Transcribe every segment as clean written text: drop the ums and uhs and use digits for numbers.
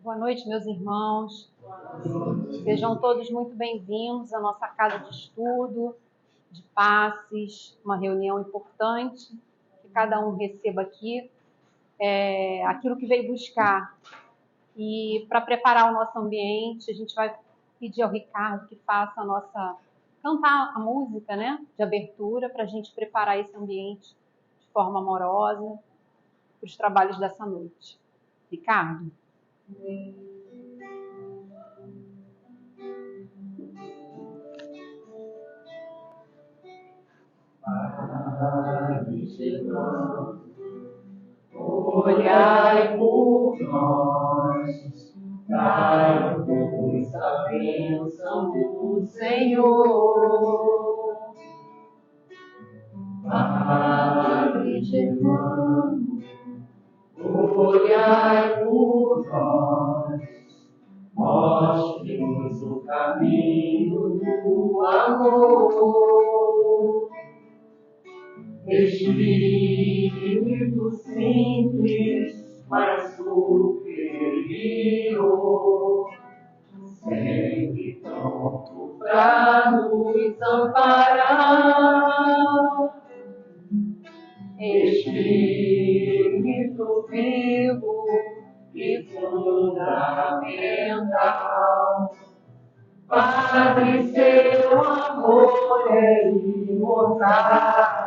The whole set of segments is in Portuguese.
Boa noite, meus irmãos. Sejam todos muito bem-vindos à nossa casa de estudo, de passes, uma reunião importante, que cada um receba aqui aquilo que veio buscar. E para preparar o nosso ambiente, a gente vai pedir ao Ricardo que faça cantar a música, né, de abertura, para a gente preparar esse ambiente de forma amorosa para os trabalhos dessa noite. Ricardo? Olhai por nós, dai-nos a bênção do Senhor. Padre Germano, olhai por nós, mostre-nos o caminho do amor. Espírito simples, mas superior, sempre pronto para nos amparar. Espírito vivo e fundamental, Padre, seu amor é imortal.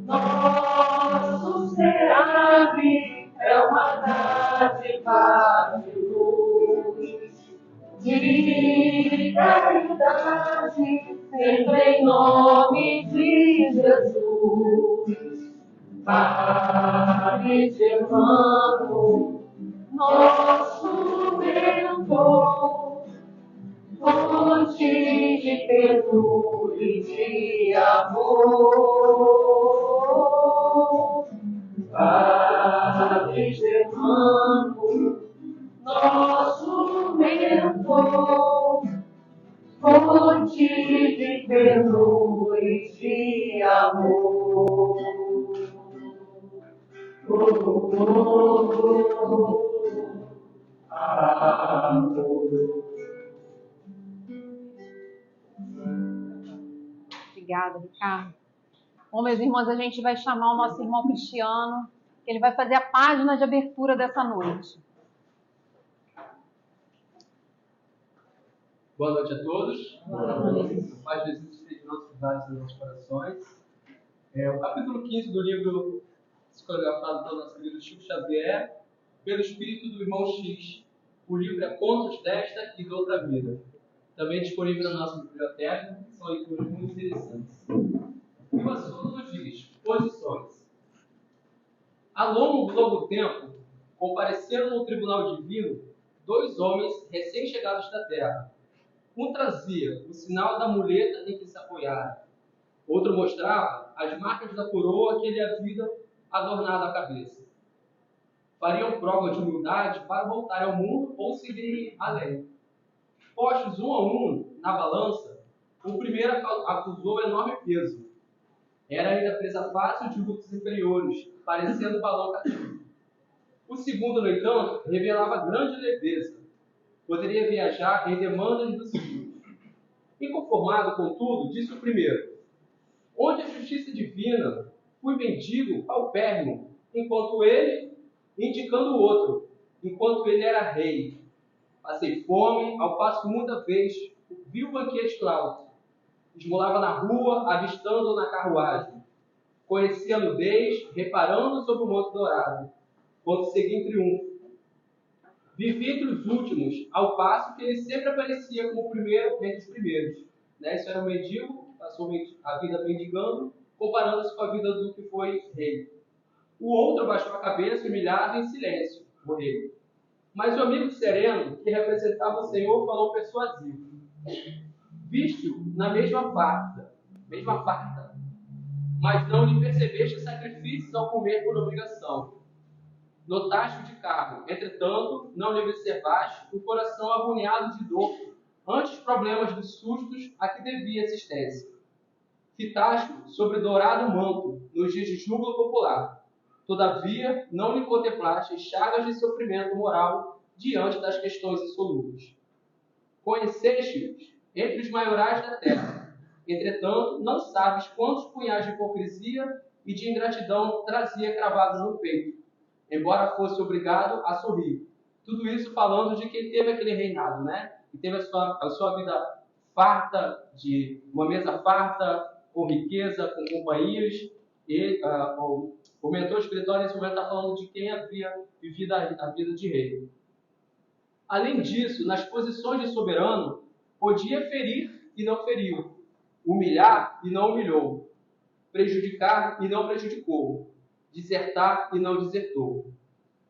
Nosso serave é uma dádiva de luz, de caridade, sempre em nome de Jesus. Padre Germano, nosso mentor, fonte de ternura e de amor. Padre Germano, nosso mentor, fonte de ternura e de amor. Obrigada, Ricardo. Bom, meus irmãos, a gente vai chamar o nosso irmão Cristiano, que ele vai fazer a página de abertura dessa noite. Boa noite a todos. Boa noite. A paz de Jesus esteja em nossos lares e em nossos corações. O capítulo 15 do livro psicografado pelo nosso querido Chico Xavier, pelo espírito do irmão X. O livro é Contos desta e de outra vida. Também disponível na nossa biblioteca, são leituras muito interessantes. E o assunto nos diz: posições. Ao longo tempo, compareceram no tribunal divino dois homens recém-chegados da terra. Um trazia o sinal da muleta em que se apoiara. Outro mostrava as marcas da coroa que lhe havia adornado a cabeça. Fariam prova de humildade para voltar ao mundo ou seguirem além. Postos um a um na balança, o primeiro acusou enorme peso. Era ainda presa fácil de grupos inferiores, parecendo balão cativo. O segundo, no entanto, revelava grande leveza. Poderia viajar em demandas do segundo. Inconformado, contudo, disse o primeiro: onde a justiça divina, fui mendigo, paupérrimo, enquanto ele, indicando o outro, enquanto ele era rei. Passei fome, ao passo que muita vez vi o banquete lauto. Esmolava na rua, avistando na carruagem. Conhecia a nudez, reparando sobre o manto dourado, quando segui em triunfo. Vivi entre os últimos, ao passo que ele sempre aparecia como o primeiro entre os primeiros. Isso era um mendigo, passou a vida mendigando, comparando-se com a vida do que foi rei. O outro baixou a cabeça, humilhado em silêncio, o rei. Mas o amigo sereno, que representava o Senhor, falou persuasivo: viste-o na mesma farta, mas não lhe percebeste sacrifícios ao comer por obrigação. Notaste de carro, entretanto, não lhe observaste o coração agoniado de dor ante os problemas dos sustos a que devia assistência. Fitaste sobre dourado manto nos dias de júbilo popular. Todavia, não lhe contemplaste chagas de sofrimento moral diante das questões insolúveis. Conheceste-os entre os maiorais da terra. Entretanto, não sabes quantos punhais de hipocrisia e de ingratidão trazia cravados no peito, embora fosse obrigado a sorrir. Tudo isso falando de quem teve aquele reinado, né? E teve a sua vida farta, de uma mesa farta, com riqueza, com companhias. E o mentor espiritual nesse momento está falando de quem havia vivido a vida de rei. Além disso, nas posições de soberano, podia ferir e não feriu, humilhar e não humilhou, prejudicar e não prejudicou, desertar e não desertou.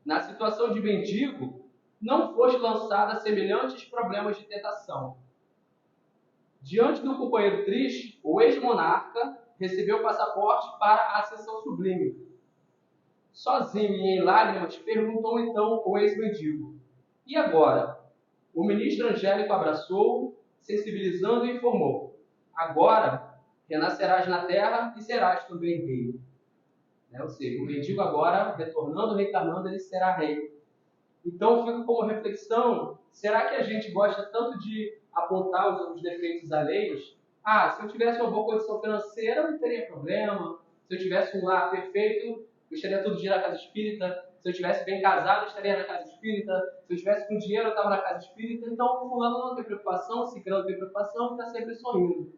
Na situação de mendigo, não foste lançado a semelhantes problemas de tentação. Diante do companheiro triste, o ex-monarca recebeu o passaporte para a ascensão sublime. Sozinho e em lágrimas, perguntou então o ex-mendigo: e agora? O ministro angélico abraçou-o, sensibilizando e informou: agora renascerás na terra e serás também rei. Ou seja, o mendigo agora, retornando, reencarnando, ele será rei. Então, fica como reflexão: será que a gente gosta tanto de apontar os defeitos alheios? Se eu tivesse uma boa condição financeira, não teria problema. Se eu tivesse um lar perfeito, eu estaria todo dia na casa espírita. Se eu estivesse bem casado, eu estaria na casa espírita. Se eu estivesse com dinheiro, eu estava na casa espírita. Então, o fulano não tem preocupação, o ciclano não tem preocupação, está sempre sorrindo.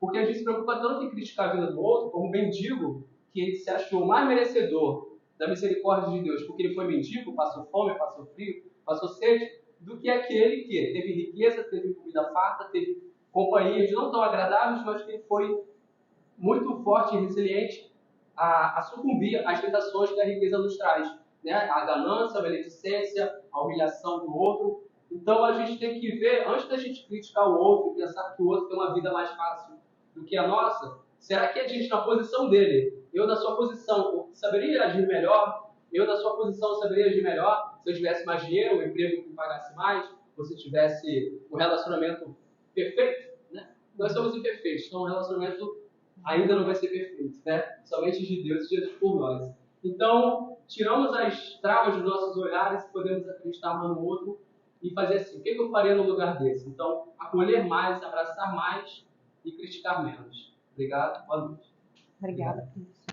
Porque a gente se preocupa tanto em criticar a vida do outro, como um mendigo, que ele se achou mais merecedor da misericórdia de Deus, porque ele foi mendigo, passou fome, passou frio, passou sede, do que aquele que teve riqueza, teve comida farta, teve companhias não tão agradáveis, mas que ele foi muito forte e resiliente a sucumbir às tentações que a riqueza nos traz, né? A ganância, a maledicência, a humilhação do outro. Então a gente tem que ver, antes da gente criticar o outro, pensar que o outro tem uma vida mais fácil do que a nossa, será que a gente, na posição dele, eu na sua posição, saberia agir melhor? Eu na sua posição saberia agir melhor? Se eu tivesse mais dinheiro, um emprego que me pagasse mais, ou se tivesse um relacionamento perfeito, né? Nós somos imperfeitos, então o relacionamento ainda não vai ser perfeito, né? Somente de Deus e Jesus por nós. Então, tiramos as travas dos nossos olhares e podemos acreditar um no outro e fazer assim: o que eu faria no lugar desse? Então, acolher mais, abraçar mais e criticar menos. Obrigado. Boa noite. Obrigada por isso.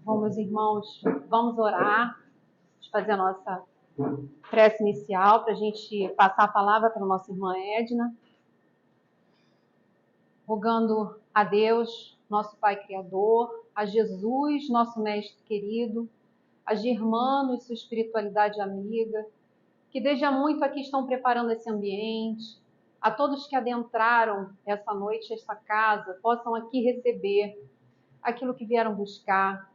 Bom, meus irmãos, vamos orar, vamos fazer a nossa prece inicial para a gente passar a palavra para a nossa irmã Edna, rogando a Deus, nosso Pai Criador, a Jesus, nosso Mestre querido, a Germano e sua espiritualidade amiga, que desde há muito aqui estão preparando esse ambiente, a todos que adentraram essa noite, esta casa, possam aqui receber aquilo que vieram buscar,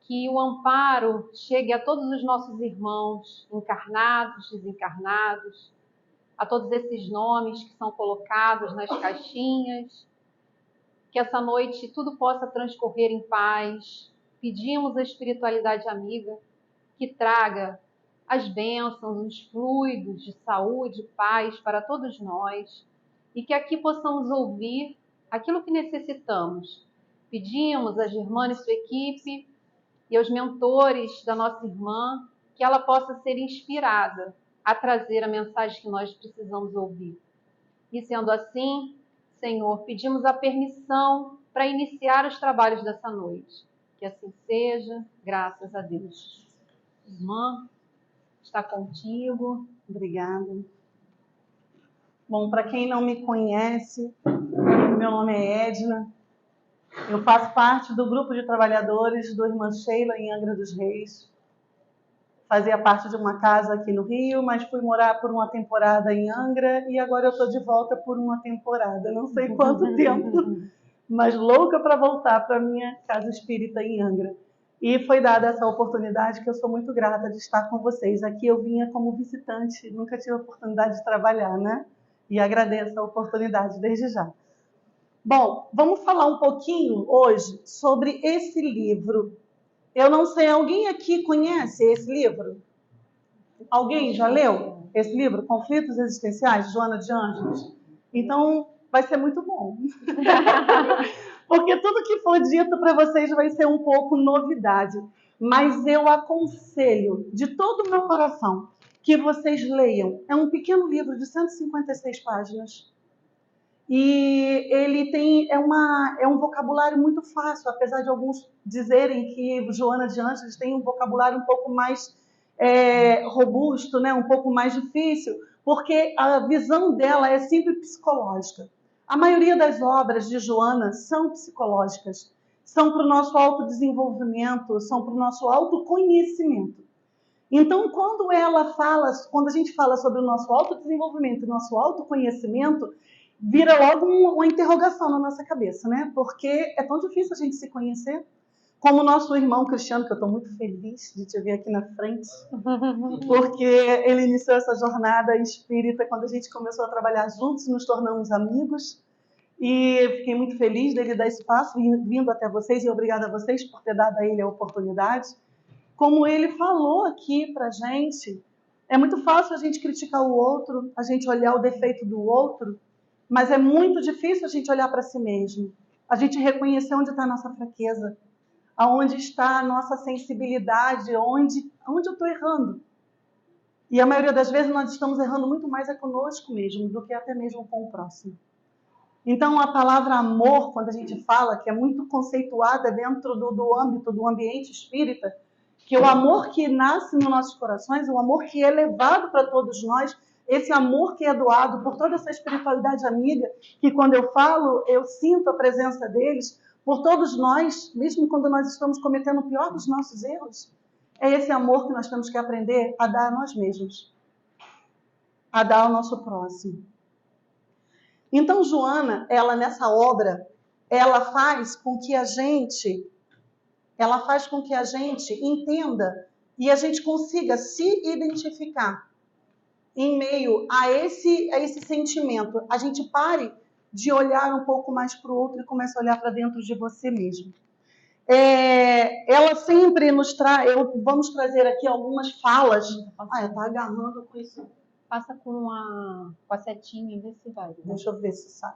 que o amparo chegue a todos os nossos irmãos, encarnados, desencarnados, a todos esses nomes que são colocados nas caixinhas, que essa noite tudo possa transcorrer em paz. Pedimos à espiritualidade amiga que traga as bênçãos, os fluidos de saúde, paz para todos nós, e que aqui possamos ouvir aquilo que necessitamos. Pedimos a Germana e sua equipe e aos mentores da nossa irmã que ela possa ser inspirada a trazer a mensagem que nós precisamos ouvir. E sendo assim, Senhor, pedimos a permissão para iniciar os trabalhos dessa noite. Que assim seja, graças a Deus. Irmã, está contigo. Obrigada. Bom, para quem não me conhece, meu nome é Edna. Eu faço parte do grupo de trabalhadores do Irmã Sheila em Angra dos Reis. Fazia parte de uma casa aqui no Rio, mas fui morar por uma temporada em Angra e agora eu estou de volta por uma temporada. Não sei quanto tempo, mas louca para voltar para a minha casa espírita em Angra. E foi dada essa oportunidade que eu sou muito grata de estar com vocês. Aqui eu vinha como visitante, nunca tive a oportunidade de trabalhar, né? E agradeço a oportunidade desde já. Bom, vamos falar um pouquinho hoje sobre esse livro. Eu não sei, alguém aqui conhece esse livro? Alguém já leu esse livro, Conflitos Existenciais, de Joana de Ângeles? Então, vai ser muito bom. Porque tudo que for dito para vocês vai ser um pouco novidade. Mas eu aconselho de todo o meu coração que vocês leiam. É um pequeno livro de 156 páginas. E ele tem é um vocabulário muito fácil, apesar de alguns dizerem que Joana de Ângeles tem um vocabulário um pouco mais robusto, né? Um pouco mais difícil, porque a visão dela é sempre psicológica. A maioria das obras de Joana são psicológicas, são para o nosso autodesenvolvimento, são para o nosso autoconhecimento. Então, quando a gente fala sobre o nosso autodesenvolvimento e nosso autoconhecimento, vira logo uma interrogação na nossa cabeça, né? Porque é tão difícil a gente se conhecer. Como o nosso irmão Cristiano, que eu estou muito feliz de te ver aqui na frente, porque ele iniciou essa jornada espírita quando a gente começou a trabalhar juntos, nos tornamos amigos, e fiquei muito feliz dele dar esse passo, vindo até vocês, e obrigada a vocês por ter dado a ele a oportunidade. Como ele falou aqui pra gente, é muito fácil a gente criticar o outro, a gente olhar o defeito do outro, mas é muito difícil a gente olhar para si mesmo, a gente reconhecer onde está a nossa fraqueza, aonde está a nossa sensibilidade, onde eu estou errando. E a maioria das vezes nós estamos errando muito mais conosco mesmo do que até mesmo com o próximo. Então a palavra amor, quando a gente fala, que é muito conceituada dentro do âmbito do ambiente espírita, que o amor que nasce nos nossos corações, o amor que é levado para todos nós, esse amor que é doado por toda essa espiritualidade amiga, que quando eu falo, eu sinto a presença deles, por todos nós, mesmo quando nós estamos cometendo o pior dos nossos erros, é esse amor que nós temos que aprender a dar a nós mesmos, a dar ao nosso próximo. Então, Joana, ela nessa obra, ela faz com que a gente entenda e a gente consiga se identificar em meio a esse sentimento. A gente pare de olhar um pouco mais para o outro e comece a olhar para dentro de você mesmo. Ela sempre nos traz... Vamos trazer aqui algumas falas. Tá agarrando com isso. Passa com a setinha, vê se vai. Deixa eu ver se sai.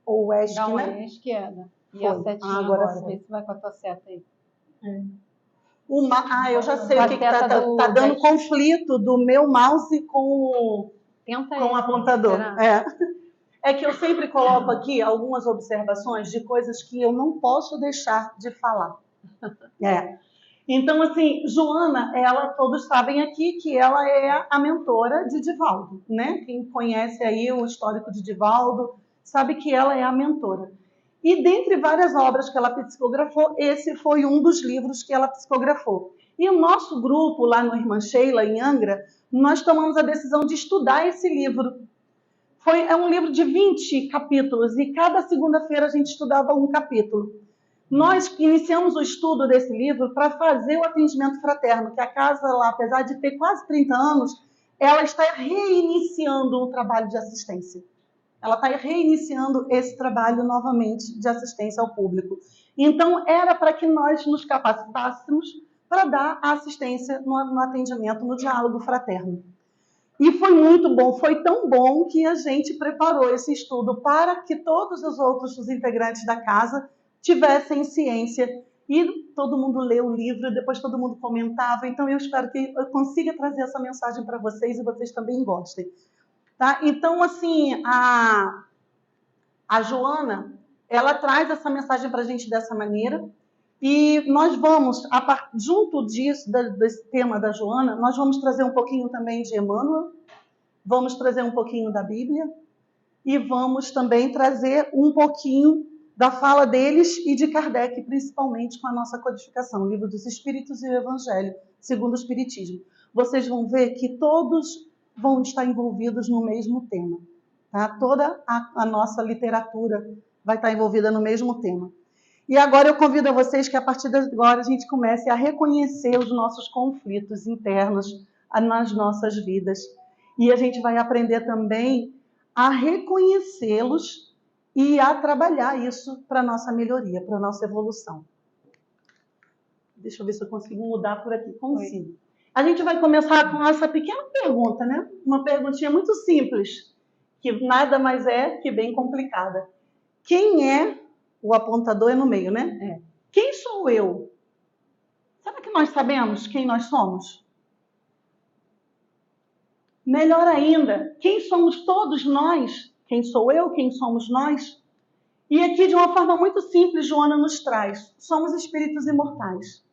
Ou ESC, dá uma né? esquerda. E foi. A setinha agora vê se vai com a tua seta aí. Eu já sei o que está dando conflito do meu mouse com o apontador. É que eu sempre coloco aqui algumas observações de coisas que eu não posso deixar de falar. Então, assim, Joana, todos sabem aqui que ela é a mentora de Divaldo, né? Quem conhece aí o histórico de Divaldo sabe que ela é a mentora. E dentre várias obras que ela psicografou, esse foi um dos livros que ela psicografou. E o nosso grupo, lá no Irmã Sheila, em Angra, nós tomamos a decisão de estudar esse livro. É um livro de 20 capítulos e cada segunda-feira a gente estudava um capítulo. Nós iniciamos o estudo desse livro para fazer o atendimento fraterno, que a casa lá, apesar de ter quase 30 anos, ela está reiniciando um trabalho de assistência. Ela está reiniciando esse trabalho novamente de assistência ao público. Então, era para que nós nos capacitássemos para dar a assistência no atendimento, no diálogo fraterno. E foi muito bom, foi tão bom que a gente preparou esse estudo para que todos os integrantes da casa tivessem ciência e todo mundo leu o livro, depois todo mundo comentava. Então, eu espero que eu consiga trazer essa mensagem para vocês e vocês também gostem. Tá? Então, assim, a Joana, ela traz essa mensagem para a gente dessa maneira. E nós vamos, junto disso, desse tema da Joana, nós vamos trazer um pouquinho também de Emmanuel, vamos trazer um pouquinho da Bíblia e vamos também trazer um pouquinho da fala deles e de Kardec, principalmente com a nossa codificação, o Livro dos Espíritos e o Evangelho, segundo o Espiritismo. Vocês vão ver que todos vão estar envolvidos no mesmo tema. Tá? Toda a nossa literatura vai estar envolvida no mesmo tema. E agora eu convido a vocês que a partir de agora a gente comece a reconhecer os nossos conflitos internos nas nossas vidas. E a gente vai aprender também a reconhecê-los e a trabalhar isso para a nossa melhoria, para a nossa evolução. Deixa eu ver se eu consigo mudar por aqui. Consigo. A gente vai começar com essa pequena pergunta, né? Uma perguntinha muito simples, que nada mais é que bem complicada. Quem é O apontador é no meio, né? É. Quem sou eu? Será que nós sabemos quem nós somos? Melhor ainda, quem somos todos nós? Quem sou eu? Quem somos nós? E aqui, de uma forma muito simples, Joana nos traz: somos espíritos imortais.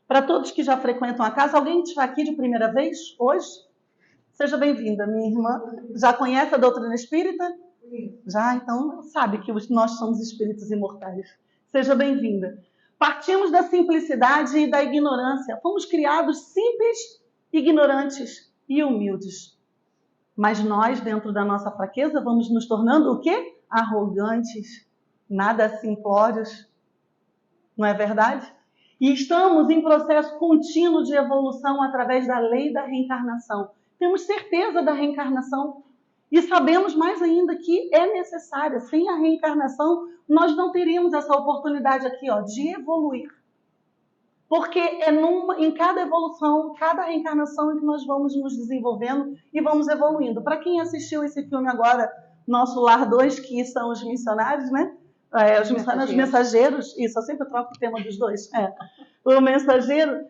Para todos que já frequentam a casa, alguém está aqui de primeira vez hoje? Seja bem-vinda, minha irmã. Já conhece a doutrina espírita? Já, então sabe que nós somos espíritos imortais. Seja bem-vinda. Partimos da simplicidade e da ignorância. Fomos criados simples, ignorantes e humildes. Mas nós, dentro da nossa fraqueza, vamos nos tornando o quê? Arrogantes, nada simplórios. Não é verdade? E estamos em processo contínuo de evolução através da lei da reencarnação. Temos certeza da reencarnação e sabemos mais ainda que é necessária. Sem a reencarnação, nós não teríamos essa oportunidade aqui, de evoluir. Porque é em cada evolução, cada reencarnação em que nós vamos nos desenvolvendo e vamos evoluindo. Para quem assistiu esse filme agora, Nosso Lar 2, que são os missionários, né? Os mensageiros, isso, eu sempre troco o tema dos dois. O mensageiro,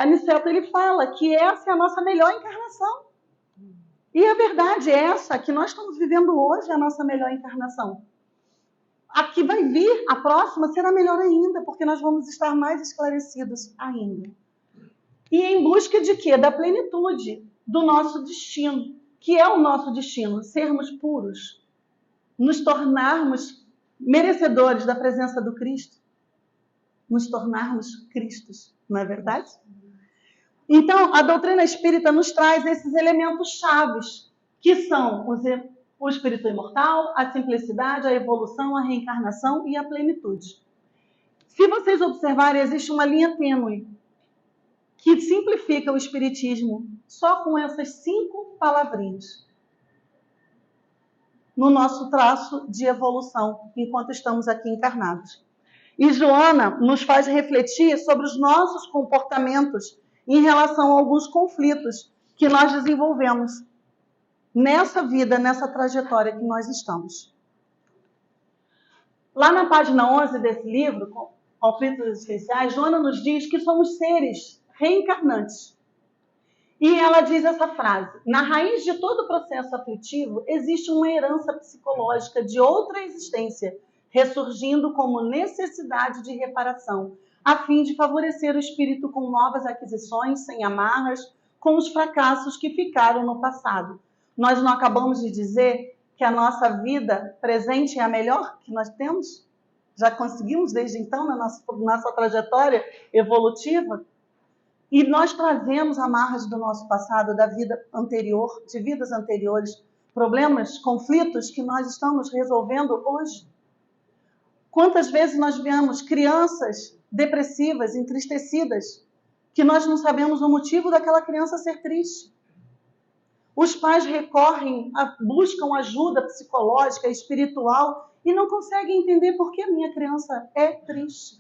Aniceto, ele fala que essa é a nossa melhor encarnação. E a verdade é essa, que nós estamos vivendo hoje a nossa melhor encarnação. A que vai vir, a próxima, será melhor ainda, porque nós vamos estar mais esclarecidos ainda. E em busca de quê? Da plenitude do nosso destino. Que é o nosso destino? Sermos puros. Nos tornarmos merecedores da presença do Cristo. Nos tornarmos Cristos, não é verdade? Então, a doutrina espírita nos traz esses elementos chaves, que são o espírito imortal, a simplicidade, a evolução, a reencarnação e a plenitude. Se vocês observarem, existe uma linha tênue que simplifica o espiritismo só com essas 5 palavrinhas no nosso traço de evolução, enquanto estamos aqui encarnados. E Joana nos faz refletir sobre os nossos comportamentos em relação a alguns conflitos que nós desenvolvemos nessa vida, nessa trajetória que nós estamos. Lá na página 11 desse livro, Conflitos Existenciais, Joana nos diz que somos seres reencarnantes. E ela diz essa frase: na raiz de todo processo aflitivo existe uma herança psicológica de outra existência, ressurgindo como necessidade de reparação, a fim de favorecer o espírito com novas aquisições, sem amarras, com os fracassos que ficaram no passado. Nós não acabamos de dizer que a nossa vida presente é a melhor que nós temos? Já conseguimos desde então na nossa trajetória evolutiva? E nós trazemos amarras do nosso passado, da vida anterior, de vidas anteriores, problemas, conflitos que nós estamos resolvendo hoje. Quantas vezes nós vemos crianças depressivas, entristecidas, que nós não sabemos o motivo daquela criança ser triste. Os pais buscam ajuda psicológica, espiritual e não conseguem entender por que a minha criança é triste.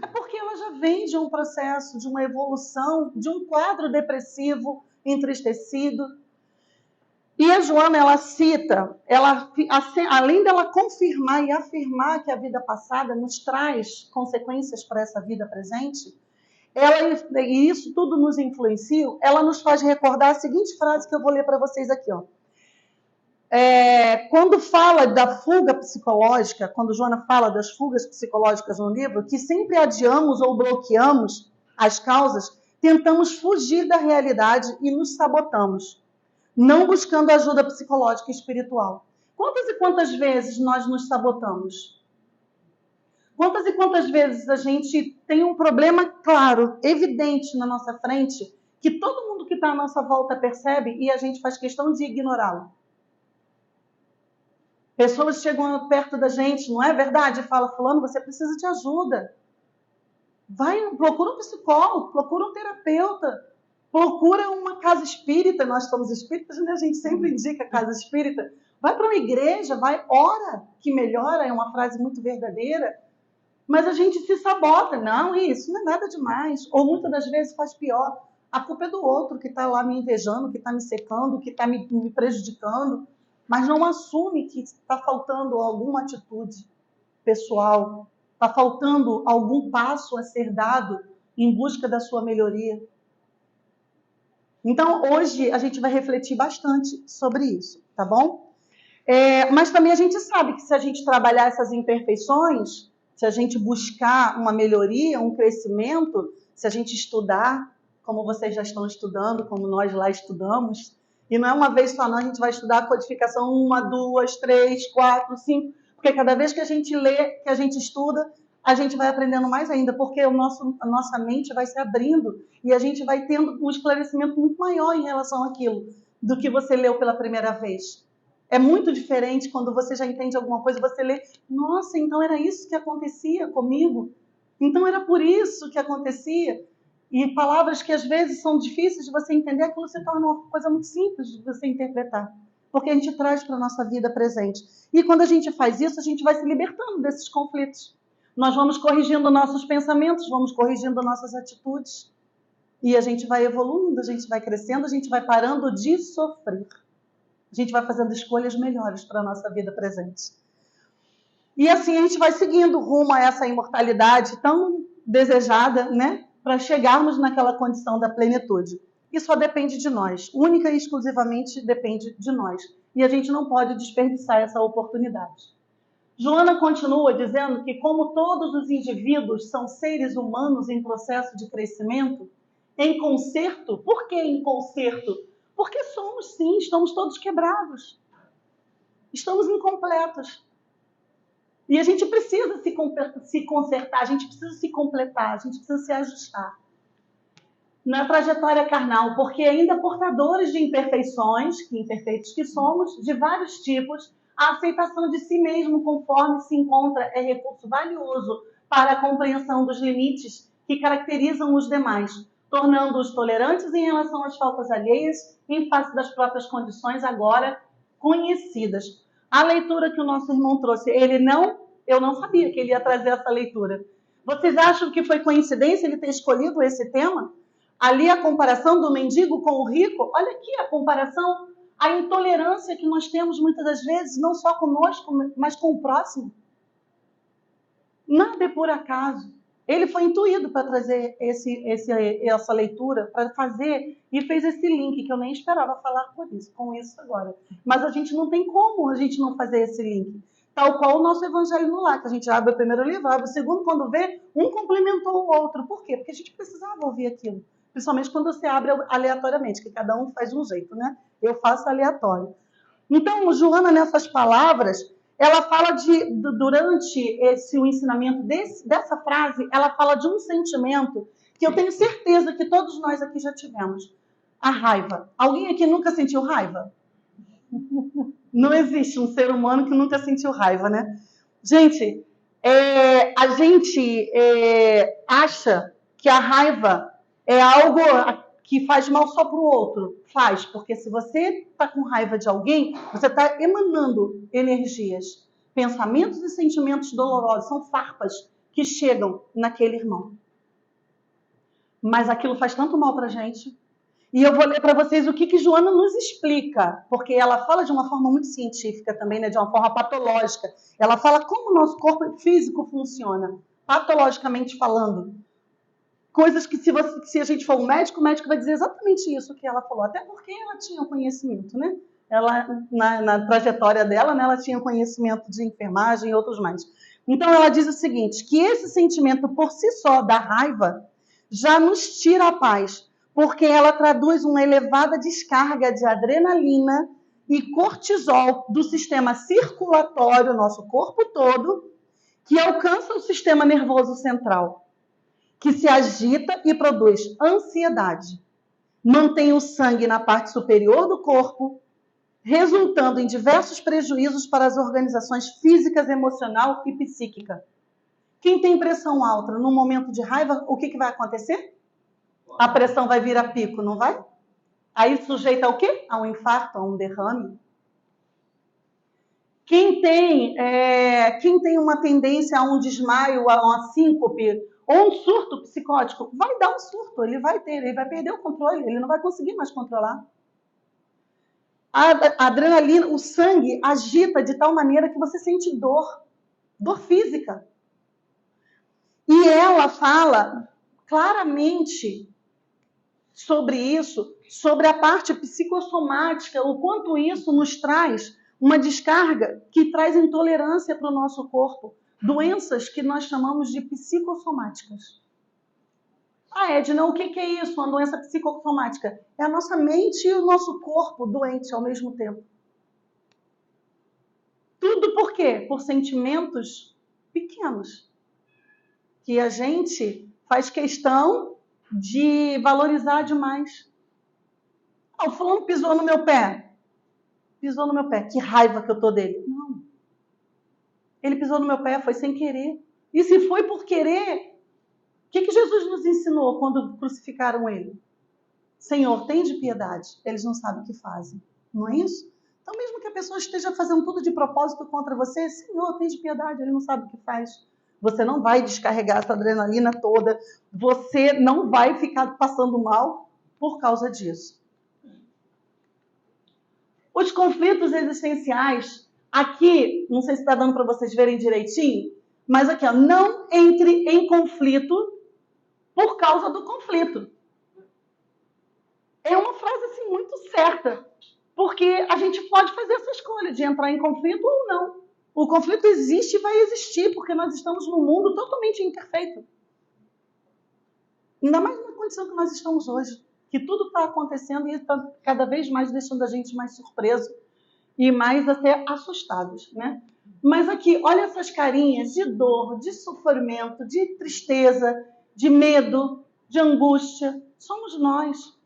É porque ela já vem de um processo, de uma evolução, de um quadro depressivo, entristecido. E a Joana, ela cita, além dela confirmar e afirmar que a vida passada nos traz consequências para essa vida presente, e isso tudo nos influencia, ela nos faz recordar a seguinte frase que eu vou ler para vocês aqui. Quando fala da fuga psicológica, quando Joana fala das fugas psicológicas no livro, que sempre adiamos ou bloqueamos as causas, tentamos fugir da realidade e nos sabotamos, não buscando ajuda psicológica e espiritual. Quantas e quantas vezes nós nos sabotamos? Quantas e quantas vezes a gente tem um problema claro, evidente na nossa frente, que todo mundo que está à nossa volta percebe e a gente faz questão de ignorá-lo? Pessoas chegam perto da gente, não é verdade? Fala, fulano, você precisa de ajuda. Procura um psicólogo, procura um terapeuta, procura uma casa espírita. Nós somos espíritas, né? A gente sempre indica casa espírita. Vai para uma igreja, ora, que melhora, é uma frase muito verdadeira. Mas a gente se sabota. Não, isso não é nada demais. Ou muitas das vezes faz pior. A culpa é do outro que está lá me invejando, que está me secando, que está me prejudicando. Mas não assume que está faltando alguma atitude pessoal? Está faltando algum passo a ser dado em busca da sua melhoria? Então, hoje a gente vai refletir bastante sobre isso, tá bom? Mas também a gente sabe que se a gente trabalhar essas imperfeições, se a gente buscar uma melhoria, um crescimento, se a gente estudar, como vocês já estão estudando, como nós lá estudamos, e não é uma vez só não, a gente vai estudar a codificação 1, 2, 3, 4, 5, porque cada vez que a gente lê, que a gente estuda, a gente vai aprendendo mais ainda, porque a nossa mente vai se abrindo e a gente vai tendo um esclarecimento muito maior em relação àquilo do que você leu pela primeira vez. É muito diferente quando você já entende alguma coisa, você lê, nossa, então era isso que acontecia comigo? Então era por isso que acontecia? E palavras que às vezes são difíceis de você entender, aquilo se torna uma coisa muito simples de você interpretar. Porque a gente traz para a nossa vida presente. E quando a gente faz isso, a gente vai se libertando desses conflitos. Nós vamos corrigindo nossos pensamentos, vamos corrigindo nossas atitudes. E a gente vai evoluindo, a gente vai crescendo, a gente vai parando de sofrer. A gente vai fazendo escolhas melhores para a nossa vida presente. E assim a gente vai seguindo rumo a essa imortalidade tão desejada, né? Para chegarmos naquela condição da plenitude. E só depende de nós, única e exclusivamente depende de nós. E a gente não pode desperdiçar essa oportunidade. Joana continua dizendo que como todos os indivíduos são seres humanos em processo de crescimento, em conserto, por que em conserto? Porque somos sim, estamos todos quebrados. Estamos incompletos. E a gente precisa se consertar, a gente precisa se completar, a gente precisa se ajustar. Na trajetória carnal, porque ainda portadores de imperfeições, que imperfeitos que somos, de vários tipos, a aceitação de si mesmo conforme se encontra é recurso valioso para a compreensão dos limites que caracterizam os demais, tornando-os tolerantes em relação às faltas alheias em face das próprias condições agora conhecidas. A leitura que o nosso irmão trouxe, eu não sabia que ele ia trazer essa leitura. Vocês acham que foi coincidência ele ter escolhido esse tema? Ali a comparação do mendigo com o rico, olha aqui a comparação, a intolerância que nós temos muitas das vezes, não só conosco, mas com o próximo. Nada é por acaso. Ele foi intuído para trazer essa leitura, para fazer, e fez esse link, que eu nem esperava falar com isso agora. Mas a gente não tem como a gente não fazer esse link. Tal qual o nosso Evangelho no Lar, que a gente abre o primeiro livro, abre o segundo, quando vê, um complementou o outro. Por quê? Porque a gente precisava ouvir aquilo. Principalmente quando você abre aleatoriamente, que cada um faz de um jeito, né? Eu faço aleatório. Então, Joana, nessas palavras, ela fala durante o ensinamento dessa frase, ela fala de um sentimento que eu tenho certeza que todos nós aqui já tivemos. A raiva. Alguém aqui nunca sentiu raiva? Não existe um ser humano que nunca sentiu raiva, né? Gente, a gente acha que a raiva é algo que faz mal só para o outro. Faz, porque se você está com raiva de alguém, você está emanando energias, pensamentos e sentimentos dolorosos, são farpas que chegam naquele irmão. Mas aquilo faz tanto mal para a gente. E eu vou ler para vocês o que Joana nos explica, porque ela fala de uma forma muito científica também, né, de uma forma patológica. Ela fala como o nosso corpo físico funciona, patologicamente falando. Coisas que se a gente for um médico, o médico vai dizer exatamente isso que ela falou, até porque ela tinha conhecimento, né? Ela, na trajetória dela, né, ela tinha conhecimento de enfermagem e outros mais. Então ela diz o seguinte, que esse sentimento por si só da raiva já nos tira a paz, porque ela traduz uma elevada descarga de adrenalina e cortisol do sistema circulatório, nosso corpo todo, que alcança o sistema nervoso central, que se agita e produz ansiedade. Mantém o sangue na parte superior do corpo, resultando em diversos prejuízos para as organizações físicas, emocional e psíquica. Quem tem pressão alta no momento de raiva, o que vai acontecer? A pressão vai vir a pico, não vai? Aí sujeita ao quê? A um infarto, a um derrame. Quem tem uma tendência a um desmaio, a uma síncope, ou um surto psicótico, vai dar um surto, ele vai perder o controle, ele não vai conseguir mais controlar. A adrenalina, o sangue agita de tal maneira que você sente dor. dor física. E ela fala claramente sobre isso, sobre a parte psicossomática, o quanto isso nos traz uma descarga que traz intolerância para o nosso corpo. Doenças que nós chamamos de psicossomáticas. Ah, Edna, o que é isso, uma doença psicossomática? É a nossa mente e o nosso corpo doente ao mesmo tempo. Tudo por quê? Por sentimentos pequenos, que a gente faz questão de valorizar demais. Ah, o fulano pisou no meu pé. Pisou no meu pé. Que raiva que eu tô dele. Não. Ele pisou no meu pé, foi sem querer. E se foi por querer, o que Jesus nos ensinou quando crucificaram ele? Senhor, tende piedade. Eles não sabem o que fazem. Não é isso? Então, mesmo que a pessoa esteja fazendo tudo de propósito contra você, Senhor, tende piedade. Ele não sabe o que faz. Você não vai descarregar essa adrenalina toda. Você não vai ficar passando mal por causa disso. Os conflitos existenciais, aqui, não sei se está dando para vocês verem direitinho, mas aqui, ó, não entre em conflito por causa do conflito. É uma frase assim, muito certa, porque a gente pode fazer essa escolha de entrar em conflito ou não. O conflito existe e vai existir, porque nós estamos num mundo totalmente imperfeito. Ainda mais na condição que nós estamos hoje, que tudo está acontecendo e está cada vez mais deixando a gente mais surpreso e mais até assustados, né? Mas aqui, olha essas carinhas de dor, de sofrimento, de tristeza, de medo, de angústia. Somos nós.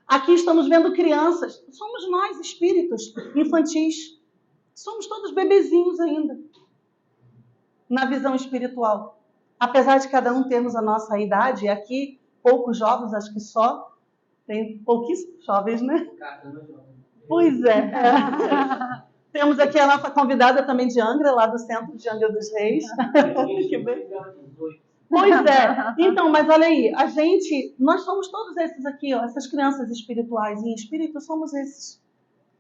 Aqui estamos vendo crianças. Somos nós, espíritos infantis. Somos todos bebezinhos ainda, na visão espiritual. Apesar de cada um termos a nossa idade, aqui poucos jovens, acho que só, tem pouquíssimos jovens, né? Pois é. Temos aqui a nossa convidada também de Angra, lá do centro de Angra dos Reis. Que bem. Pois é. Então, mas olha aí, nós somos todos esses aqui, ó, essas crianças espirituais. Em espírito somos esses.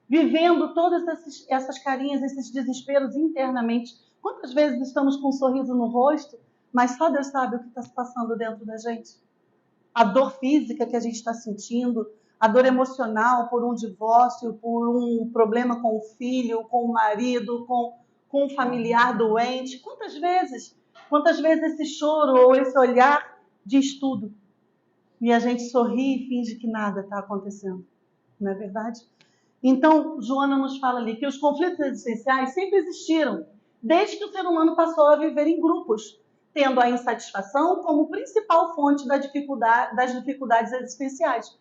Vivendo todas essas carinhas, esses desesperos internamente. Quantas vezes estamos com um sorriso no rosto, mas só Deus sabe o que está se passando dentro da gente? A dor física que a gente está sentindo, a dor emocional por um divórcio, por um problema com o filho, com o marido, com um familiar doente. Quantas vezes esse choro ou esse olhar diz tudo? E a gente sorri e finge que nada está acontecendo. Não é verdade? Então, Joana nos fala ali que os conflitos existenciais sempre existiram, desde que o ser humano passou a viver em grupos, tendo a insatisfação como principal fonte das dificuldades existenciais.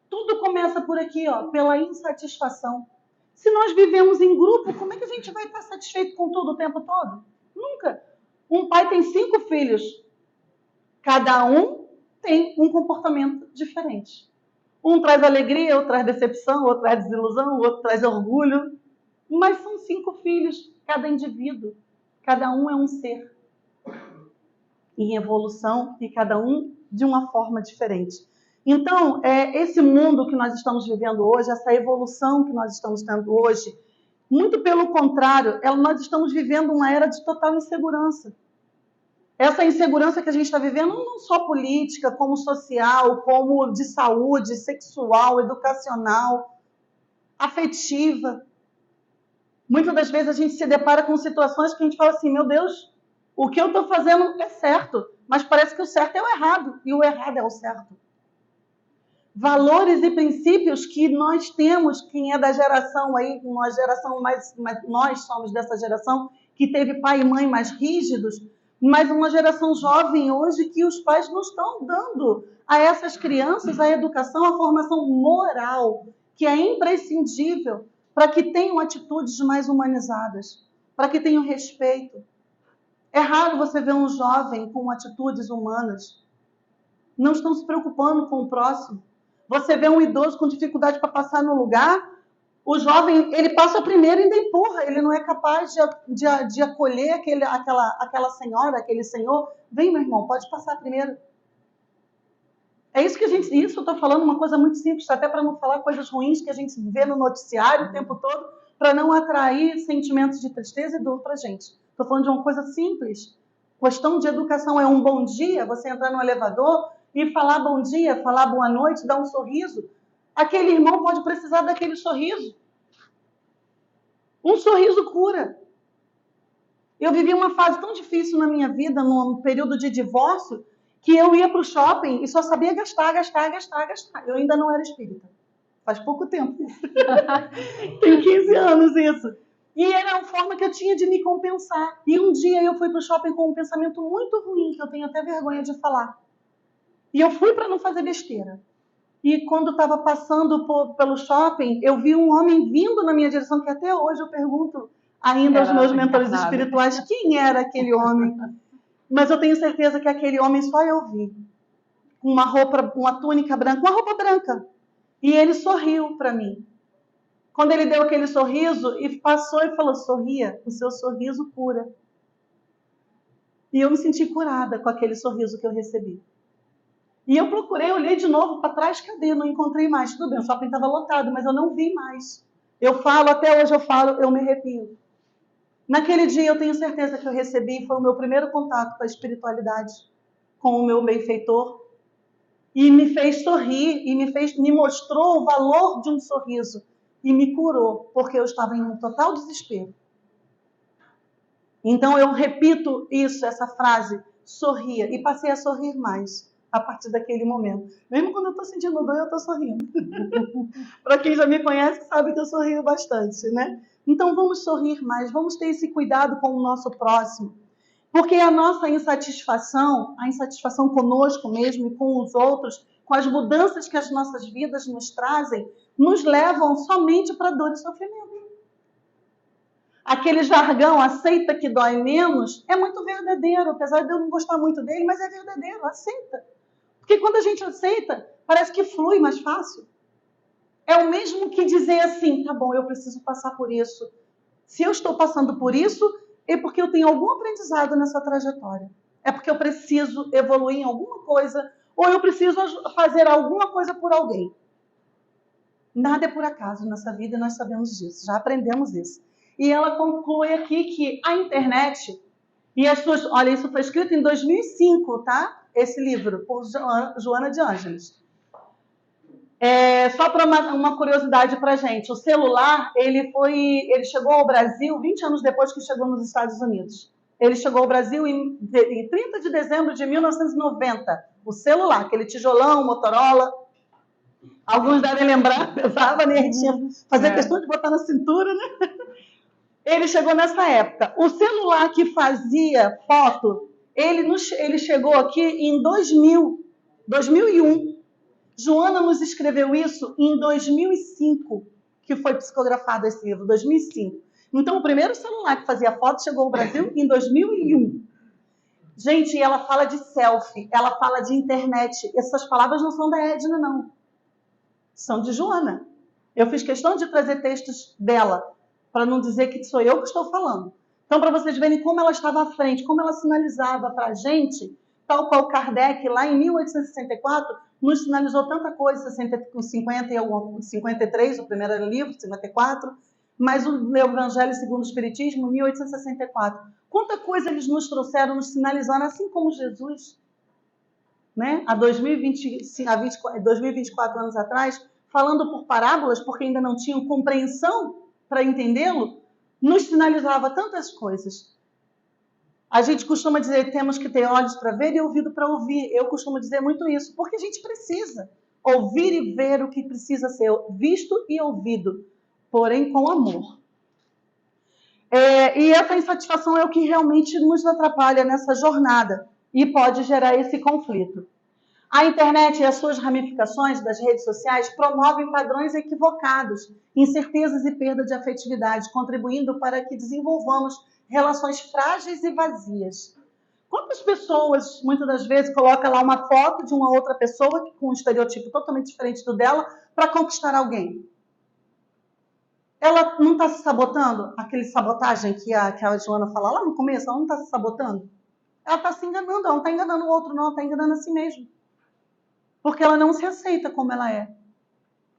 Tudo começa por aqui, ó, pela insatisfação. Se nós vivemos em grupo, como é que a gente vai estar satisfeito com tudo o tempo todo? Nunca. Um pai tem 5 filhos. Cada um tem um comportamento diferente. Um traz alegria, outro traz decepção, outro traz desilusão, outro traz orgulho. Mas são 5 filhos, cada indivíduo. Cada um é um ser em evolução e cada um de uma forma diferente. Então, esse mundo que nós estamos vivendo hoje, essa evolução que nós estamos tendo hoje, muito pelo contrário, nós estamos vivendo uma era de total insegurança. Essa insegurança que a gente está vivendo, não só política, como social, como de saúde, sexual, educacional, afetiva. Muitas das vezes a gente se depara com situações que a gente fala assim, meu Deus, o que eu estou fazendo é certo, mas parece que o certo é o errado, e o errado é o certo. Valores e princípios que nós temos, quem é da geração aí, uma geração nós somos dessa geração, que teve pai e mãe mais rígidos, mas uma geração jovem hoje que os pais não estão dando a essas crianças a educação, a formação moral, que é imprescindível para que tenham atitudes mais humanizadas, para que tenham respeito. É raro você ver um jovem com atitudes humanas. Não estão se preocupando com o próximo. Você vê um idoso com dificuldade para passar no lugar, o jovem, ele passa primeiro e ainda empurra, ele não é capaz de acolher aquela senhora, aquele senhor. Vem, meu irmão, pode passar primeiro. É isso que isso eu estou falando, uma coisa muito simples, até para não falar coisas ruins que a gente vê no noticiário o tempo todo, para não atrair sentimentos de tristeza e dor para a gente. Estou falando de uma coisa simples. Questão de educação é um bom dia, você entrar no elevador e falar bom dia, falar boa noite, dar um sorriso. Aquele irmão pode precisar daquele sorriso. Um sorriso cura. Eu vivi uma fase tão difícil na minha vida, num período de divórcio, que eu ia para o shopping e só sabia gastar. Eu ainda não era espírita. Faz pouco tempo. Tem 15 anos isso. E era a forma que eu tinha de me compensar. E um dia eu fui para o shopping com um pensamento muito ruim, que eu tenho até vergonha de falar. E eu fui para não fazer besteira. E quando estava passando pelo shopping, eu vi um homem vindo na minha direção, que até hoje eu pergunto ainda aos meus mentores espirituais quem era aquele homem. Mas eu tenho certeza que aquele homem só eu vi. Com uma roupa, uma túnica branca, uma roupa branca. E ele sorriu para mim. Quando ele deu aquele sorriso e passou e falou, sorria, o seu sorriso cura. E eu me senti curada com aquele sorriso que eu recebi. E eu procurei, olhei de novo para trás, cadê? Não encontrei mais. Tudo bem, o shopping estava lotado, mas eu não vi mais. Eu falo, até hoje eu falo, eu me arrepio. Naquele dia eu tenho certeza que eu recebi, foi o meu primeiro contato com a espiritualidade, com o meu benfeitor. E me fez sorrir, e me mostrou o valor de um sorriso. E me curou, porque eu estava em um total desespero. Então eu repito isso, essa frase, sorria, e passei a sorrir mais a partir daquele momento. Mesmo quando eu estou sentindo dor, eu estou sorrindo. Para quem já me conhece, sabe que eu sorrio bastante, né? Então vamos sorrir mais, vamos ter esse cuidado com o nosso próximo. Porque a nossa insatisfação, a insatisfação conosco mesmo e com os outros, com as mudanças que as nossas vidas nos trazem, nos levam somente para dor e sofrimento. Aquele jargão, aceita que dói menos, é muito verdadeiro, apesar de eu não gostar muito dele, mas é verdadeiro, aceita. Porque quando a gente aceita, parece que flui mais fácil. É o mesmo que dizer assim, tá bom, eu preciso passar por isso. Se eu estou passando por isso, é porque eu tenho algum aprendizado nessa trajetória. É porque eu preciso evoluir em alguma coisa, ou eu preciso fazer alguma coisa por alguém. Nada é por acaso nessa vida e nós sabemos disso, já aprendemos isso. E ela conclui aqui que a internet e as suas... Olha, isso foi escrito em 2005, tá? Esse livro, por Joana de Ângeles. Só para uma curiosidade para a gente, o celular, ele chegou ao Brasil 20 anos depois que chegou nos Estados Unidos. Ele chegou ao Brasil em 30 de dezembro de 1990. O celular, aquele tijolão, Motorola. Alguns devem lembrar, pesava, né? A gente tinha fazer questão de botar na cintura, né? Ele chegou nessa época. O celular que fazia foto, ele chegou aqui em 2001. Joana nos escreveu isso em 2005, que foi psicografado esse livro, 2005. Então, o primeiro celular que fazia foto chegou ao Brasil em 2001. Gente, ela fala de selfie, ela fala de internet. Essas palavras não são da Edna, não. São de Joana. Eu fiz questão de trazer textos dela, para não dizer que sou eu que estou falando. Então, para vocês verem como ela estava à frente, como ela sinalizava para a gente, tal qual Kardec, lá em 1864, nos sinalizou tanta coisa, 53, o primeiro livro, 54, mas o Evangelho segundo o Espiritismo, 1864. Quanta coisa eles nos trouxeram, nos sinalizando, assim como Jesus, né? Há 2024 anos atrás, falando por parábolas, porque ainda não tinham compreensão para entendê-lo, nos sinalizava tantas coisas. A gente costuma dizer, temos que ter olhos para ver e ouvido para ouvir. Eu costumo dizer muito isso, porque a gente precisa ouvir e ver o que precisa ser visto e ouvido, porém com amor. E essa insatisfação é o que realmente nos atrapalha nessa jornada e pode gerar esse conflito. A internet e as suas ramificações das redes sociais promovem padrões equivocados, incertezas e perda de afetividade, contribuindo para que desenvolvamos relações frágeis e vazias. Quantas pessoas, muitas das vezes, colocam lá uma foto de uma outra pessoa com um estereotipo totalmente diferente do dela para conquistar alguém? Ela não está se sabotando? Aquele sabotagem que a Joana fala lá no começo, ela não está se sabotando? Ela está se enganando, ela não está enganando o outro, não, ela está enganando a si mesma. Porque ela não se aceita como ela é.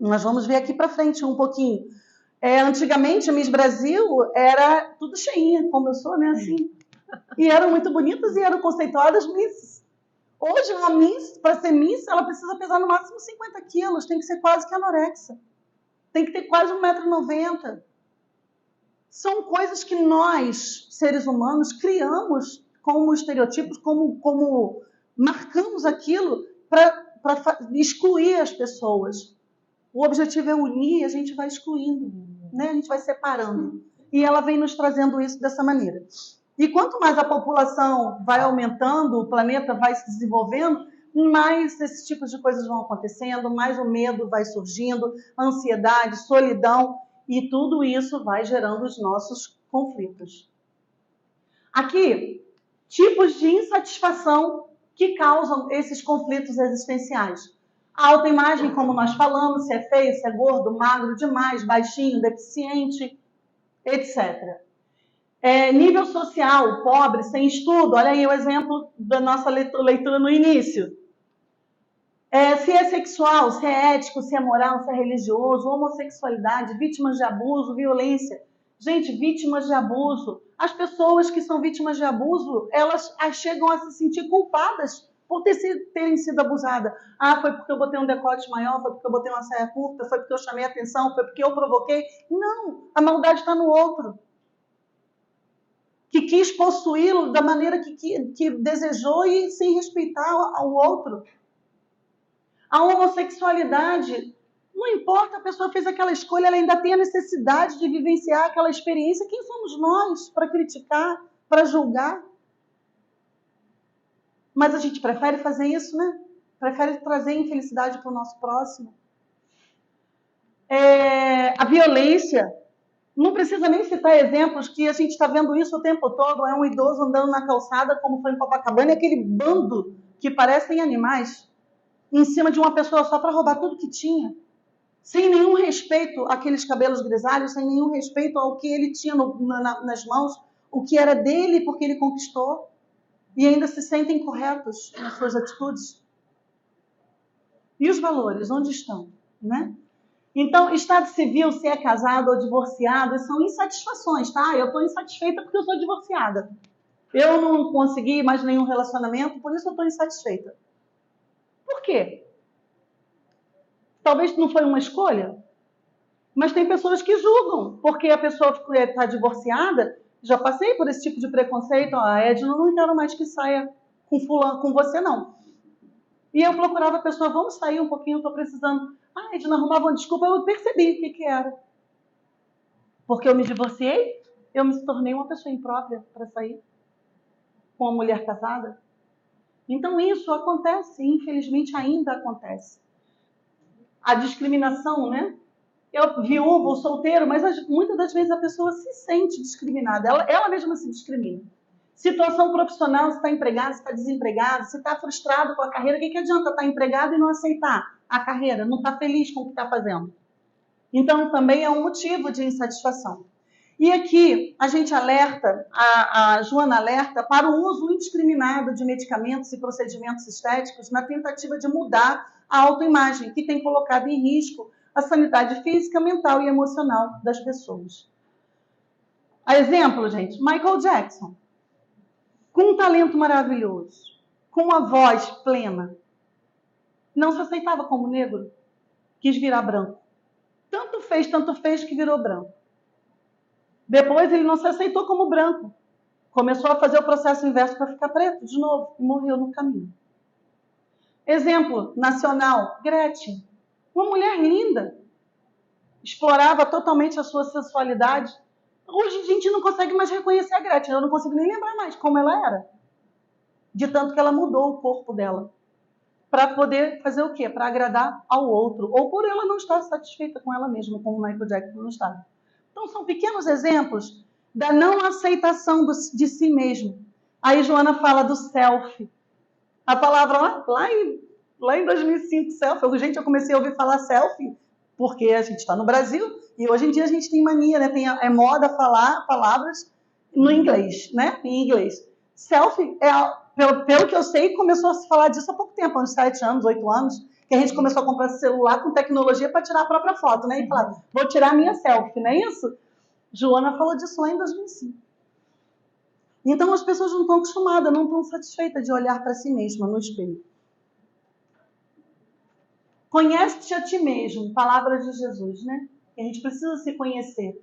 Nós vamos ver aqui para frente um pouquinho. Antigamente, a Miss Brasil era tudo cheinha, como eu sou, né? Assim. E eram muito bonitas e eram conceituadas Misses. Hoje, uma Miss, para ser Miss, ela precisa pesar no máximo 50 quilos, tem que ser quase que anorexa. Tem que ter quase 1,90 m. São coisas que nós, seres humanos, criamos como estereotipos, como marcamos aquilo para excluir as pessoas. O objetivo é unir, a gente vai excluindo, né? A gente vai separando. E ela vem nos trazendo isso dessa maneira. E quanto mais a população vai aumentando, o planeta vai se desenvolvendo, mais esses tipos de coisas vão acontecendo, mais o medo vai surgindo, ansiedade, solidão, e tudo isso vai gerando os nossos conflitos. Aqui, tipos de insatisfação que causam esses conflitos existenciais. A autoimagem, como nós falamos, se é feio, se é gordo, magro demais, baixinho, deficiente, etc. Nível social, pobre, sem estudo. Olha aí o exemplo da nossa leitura no início. Se é sexual, se é ético, se é moral, se é religioso, homossexualidade, vítimas de abuso, violência. Gente, vítimas de abuso. As pessoas que são vítimas de abuso, elas chegam a se sentir culpadas por terem sido abusadas. Foi porque eu botei um decote maior, foi porque eu botei uma saia curta, foi porque eu chamei a atenção, foi porque eu provoquei. Não, a maldade está no outro. Que quis possuí-lo da maneira que desejou e sem respeitar ao outro. A homossexualidade, não importa, a pessoa fez aquela escolha, ela ainda tem a necessidade de vivenciar aquela experiência. Quem somos nós para criticar, para julgar? Mas a gente prefere fazer isso, né? Prefere trazer infelicidade para o nosso próximo. A violência, não precisa nem citar exemplos que a gente está vendo isso o tempo todo. É um idoso andando na calçada, como foi em Copacabana, e aquele bando que parecem animais em cima de uma pessoa só para roubar tudo que tinha, sem nenhum respeito àqueles cabelos grisalhos, sem nenhum respeito ao que ele tinha nas mãos, o que era dele porque ele conquistou, e ainda se sentem corretos nas suas atitudes. E os valores, onde estão? Né? Então, estado civil, se é casado ou divorciado, são insatisfações, tá? Eu estou insatisfeita porque eu sou divorciada. Eu não consegui mais nenhum relacionamento, por isso eu estou insatisfeita. Por quê? Talvez não foi uma escolha, mas tem pessoas que julgam, porque a pessoa está divorciada. Já passei por esse tipo de preconceito. Edna, eu não quero mais que saia com fulano, com você, não. E eu procurava a pessoa, vamos sair um pouquinho, eu estou precisando. Edna arrumava uma desculpa, eu percebi o que era. Porque eu me divorciei, eu me tornei uma pessoa imprópria para sair com uma mulher casada. Então isso acontece, infelizmente ainda acontece. A discriminação, né? Eu viúvo ou solteiro, mas muitas das vezes a pessoa se sente discriminada, ela mesma se discrimina. Situação profissional, se está empregado, se está desempregado, se está frustrado com a carreira, o que adianta estar empregado e não aceitar a carreira, não estar feliz com o que está fazendo? Então também é um motivo de insatisfação. E aqui a gente alerta, a Joana alerta para o uso indiscriminado de medicamentos e procedimentos estéticos na tentativa de mudar a autoimagem, que tem colocado em risco a sanidade física, mental e emocional das pessoas. A exemplo, gente, Michael Jackson, com um talento maravilhoso, com uma voz plena, não se aceitava como negro, quis virar branco. Tanto fez que virou branco. Depois ele não se aceitou como branco. Começou a fazer o processo inverso para ficar preto de novo e morreu no caminho. Exemplo nacional, Gretchen. Uma mulher linda. Explorava totalmente a sua sensualidade. Hoje a gente não consegue mais reconhecer a Gretchen. Eu não consigo nem lembrar mais como ela era. De tanto que ela mudou o corpo dela. Para poder fazer o quê? Para agradar ao outro. Ou por ela não estar satisfeita com ela mesma, como o Michael Jackson não estava. Então, são pequenos exemplos da não aceitação de si mesmo. Aí, Joana fala do selfie. A palavra lá em 2005, selfie. Gente, eu comecei a ouvir falar selfie porque a gente está no Brasil e hoje em dia a gente tem mania, né? É moda falar palavras no inglês, né? Em inglês. Selfie, pelo que eu sei, começou a se falar disso há pouco tempo, há uns 7 anos, 8 anos. que a gente começou a comprar celular com tecnologia para tirar a própria foto, né? E falar, vou tirar a minha selfie, não é isso? Joana falou disso lá em 2005. Então as pessoas não estão acostumadas, não estão satisfeitas de olhar para si mesma no espelho. Conhece-te a ti mesmo, palavra de Jesus, né? A gente precisa se conhecer.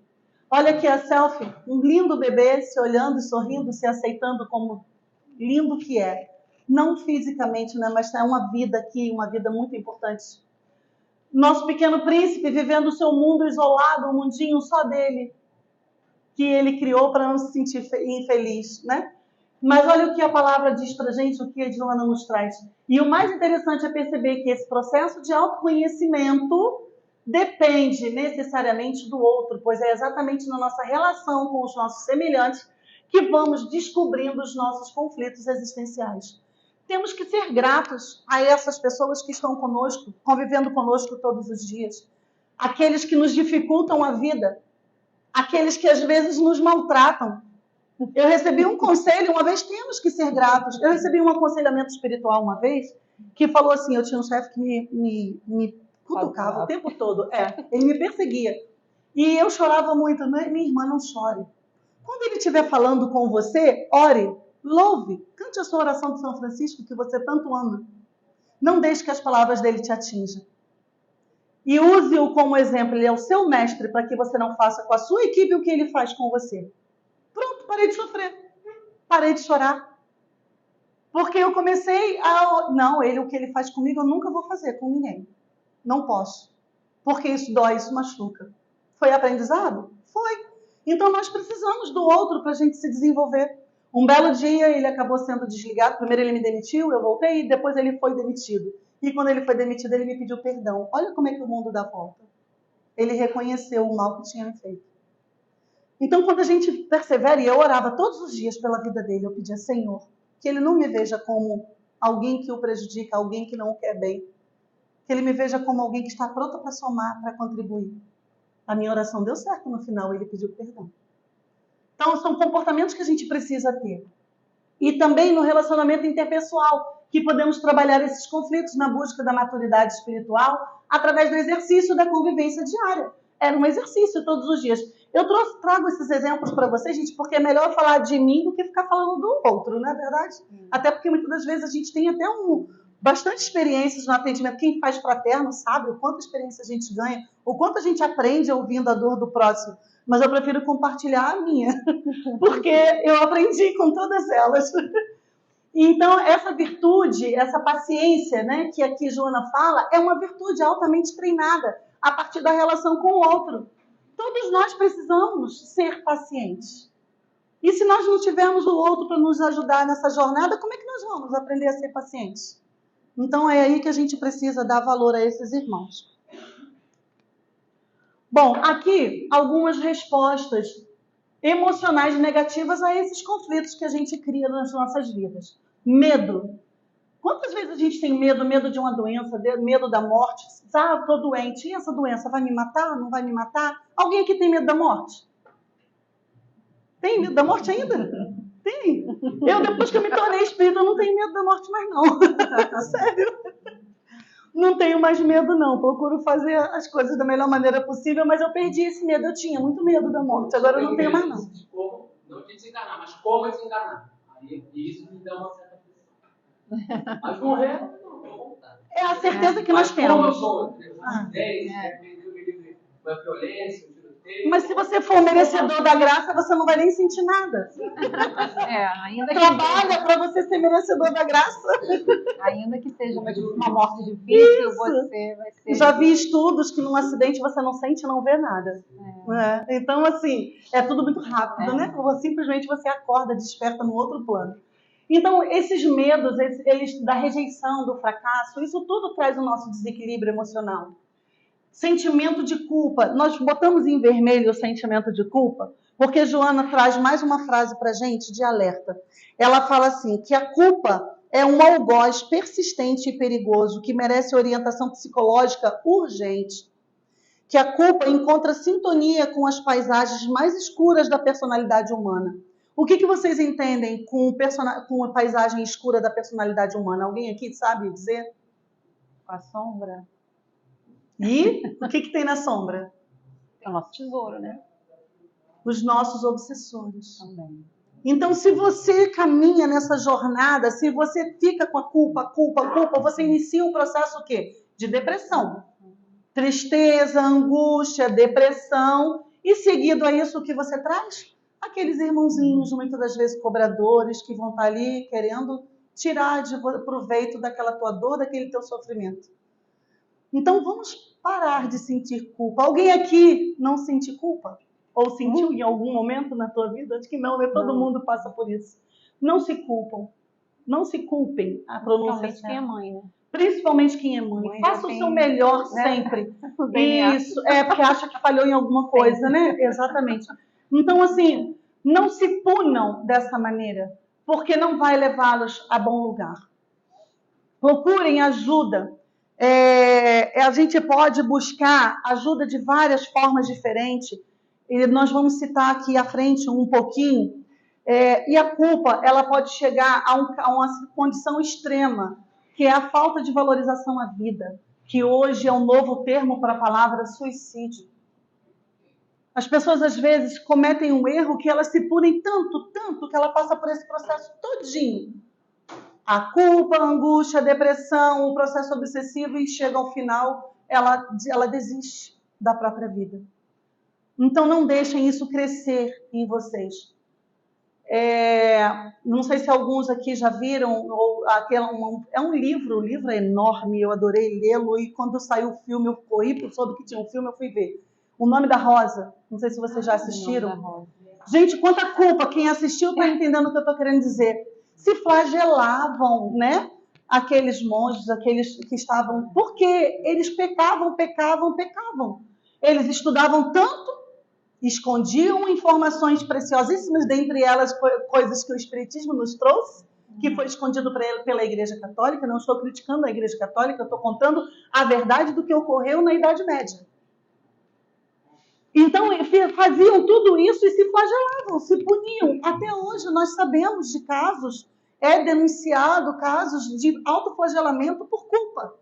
Olha aqui a selfie, um lindo bebê se olhando e sorrindo, se aceitando como lindo que é. Não fisicamente, né? Mas é uma vida aqui, uma vida muito importante. Nosso pequeno príncipe vivendo o seu mundo isolado, um mundinho só dele, que ele criou para não se sentir infeliz, né? Mas olha o que a palavra diz para a gente, o que a Joana nos traz. E o mais interessante é perceber que esse processo de autoconhecimento depende necessariamente do outro, pois é exatamente na nossa relação com os nossos semelhantes que vamos descobrindo os nossos conflitos existenciais. Temos que ser gratos a essas pessoas que estão conosco, convivendo conosco todos os dias. Aqueles que nos dificultam a vida, aqueles que às vezes nos maltratam. Eu recebi um conselho, uma vez temos que ser gratos. Eu recebi um aconselhamento espiritual uma vez, que falou assim, eu tinha um chefe que me cutucava o tempo todo. Ele me perseguia. E eu chorava muito. Minha irmã, não chore. Quando ele estiver falando com você, ore, louve, cante a sua oração de São Francisco, que você tanto ama. Não deixe que as palavras dele te atinjam. E use-o como exemplo. Ele é o seu mestre para que você não faça com a sua equipe o que ele faz com você. Pronto, parei de sofrer. Parei de chorar. Porque eu comecei a... Não, o que ele faz comigo, eu nunca vou fazer com ninguém. Não posso. Porque isso dói, isso machuca. Foi aprendizado? Foi. Então nós precisamos do outro para a gente se desenvolver. Um belo dia ele acabou sendo desligado. Primeiro ele me demitiu, eu voltei e depois ele foi demitido. E quando ele foi demitido, ele me pediu perdão. Olha como é que o mundo dá volta. Ele reconheceu o mal que tinha me feito. Então, quando a gente persevera, e eu orava todos os dias pela vida dele, eu pedia, Senhor, que ele não me veja como alguém que o prejudica, alguém que não o quer bem. Que ele me veja como alguém que está pronto para somar, para contribuir. A minha oração deu certo no final, ele pediu perdão. Então, são comportamentos que a gente precisa ter. E também no relacionamento interpessoal, que podemos trabalhar esses conflitos na busca da maturidade espiritual através do exercício da convivência diária. Era um exercício todos os dias. Eu trago esses exemplos para vocês, gente, porque é melhor falar de mim do que ficar falando do outro, não é verdade? Até porque muitas das vezes a gente tem até bastante experiências no atendimento. Quem faz fraterno sabe o quanto experiência a gente ganha, o quanto a gente aprende ouvindo a dor do próximo. Mas eu prefiro compartilhar a minha, porque eu aprendi com todas elas. Então, essa virtude, essa paciência, né, que aqui Joana fala, é uma virtude altamente treinada a partir da relação com o outro. Todos nós precisamos ser pacientes. E se nós não tivermos o outro para nos ajudar nessa jornada, como é que nós vamos aprender a ser pacientes? Então, é aí que a gente precisa dar valor a esses irmãos. Bom, aqui algumas respostas emocionais negativas a esses conflitos que a gente cria nas nossas vidas. Medo. Quantas vezes a gente tem medo? Medo de uma doença, medo da morte. Ah, estou doente. E essa doença vai me matar? Não vai me matar? Alguém aqui tem medo da morte? Tem medo da morte ainda? Tem. Eu, depois que eu me tornei espírita, eu não tenho medo da morte mais, não. Sério. Não tenho mais medo, não. Procuro fazer as coisas da melhor maneira possível, mas eu perdi esse medo. Eu tinha muito medo da morte. Agora eu não tenho mais, não. Como, não de desencarnar, mas como desencarnar. Aí isso me dá uma certa pressão. Mas morrer, não vou voltar. É a certeza que nós temos. Uma violência, um tiroteio. Mas se você for merecedor da graça, você não vai nem sentir nada. Ainda que trabalha para você ser merecedor da graça. Ainda que seja uma morte difícil, Isso. você vai ser... Já vi estudos que num acidente você não sente, não vê nada. Então, assim, é tudo muito rápido, né? Ou simplesmente você acorda, desperta no outro plano. Então, esses medos, eles da rejeição, do fracasso, isso tudo traz o nosso desequilíbrio emocional. Sentimento de culpa. Nós botamos em vermelho o sentimento de culpa, porque Joana traz mais uma frase para a gente de alerta. Ela fala assim, que a culpa é um algoz persistente e perigoso que merece orientação psicológica urgente. Que a culpa encontra sintonia com as paisagens mais escuras da personalidade humana. O que vocês entendem com a paisagem escura da personalidade humana? Alguém aqui sabe dizer? Com a sombra, E o que tem na sombra? é o nosso tesouro, né? Os nossos obsessores. Também. Então, se você caminha nessa jornada, se você fica com a culpa, você inicia um processo o quê? De depressão. Tristeza, angústia, depressão. E seguido a isso, o que você traz? Aqueles irmãozinhos, muitas das vezes cobradores, que vão estar ali querendo tirar de proveito daquela tua dor, daquele teu sofrimento. Então, vamos parar de sentir culpa. Alguém aqui não sente culpa? Ou sentiu em algum momento na tua vida? Acho que não, né? Todo mundo passa por isso. Não se culpam. Não se culpem. A pronúncia Principalmente quem é mãe, né? Principalmente quem é mãe. Mãe Faça já o tem, seu melhor né? sempre. O DNA. Isso, porque acha que falhou em alguma coisa, né? Exatamente. Então, assim, não se punam dessa maneira, porque não vai levá-los a bom lugar. Procurem ajuda. A gente pode buscar ajuda de várias formas diferentes. E nós vamos citar aqui à frente um pouquinho. E a culpa, ela pode chegar a uma condição extrema, que é a falta de valorização à vida, que hoje é um novo termo para a palavra suicídio. As pessoas, às vezes, cometem um erro que elas se punem tanto, que ela passa por esse processo todinho. A culpa, a angústia, a depressão, o processo obsessivo, e chega ao final, ela desiste da própria vida. Então, não deixem isso crescer em vocês. Não sei se alguns aqui já viram, é um livro, o livro é enorme, eu adorei lê-lo, e quando saiu o filme, eu soube que tinha um filme, eu fui ver. O Nome da Rosa, não sei se vocês já assistiram. Gente, quanta culpa, quem assistiu está entendendo o que eu estou querendo dizer. Se flagelavam, né? Aqueles monges, aqueles que estavam... Porque eles pecavam. Eles estudavam tanto, escondiam informações preciosíssimas, dentre elas coisas que o Espiritismo nos trouxe, que foi escondido pela Igreja Católica. Não estou criticando a Igreja Católica, eu estou contando a verdade do que ocorreu na Idade Média. Então, faziam tudo isso e se flagelavam, se puniam. Até hoje nós sabemos de casos, denunciado casos de autoflagelamento por culpa.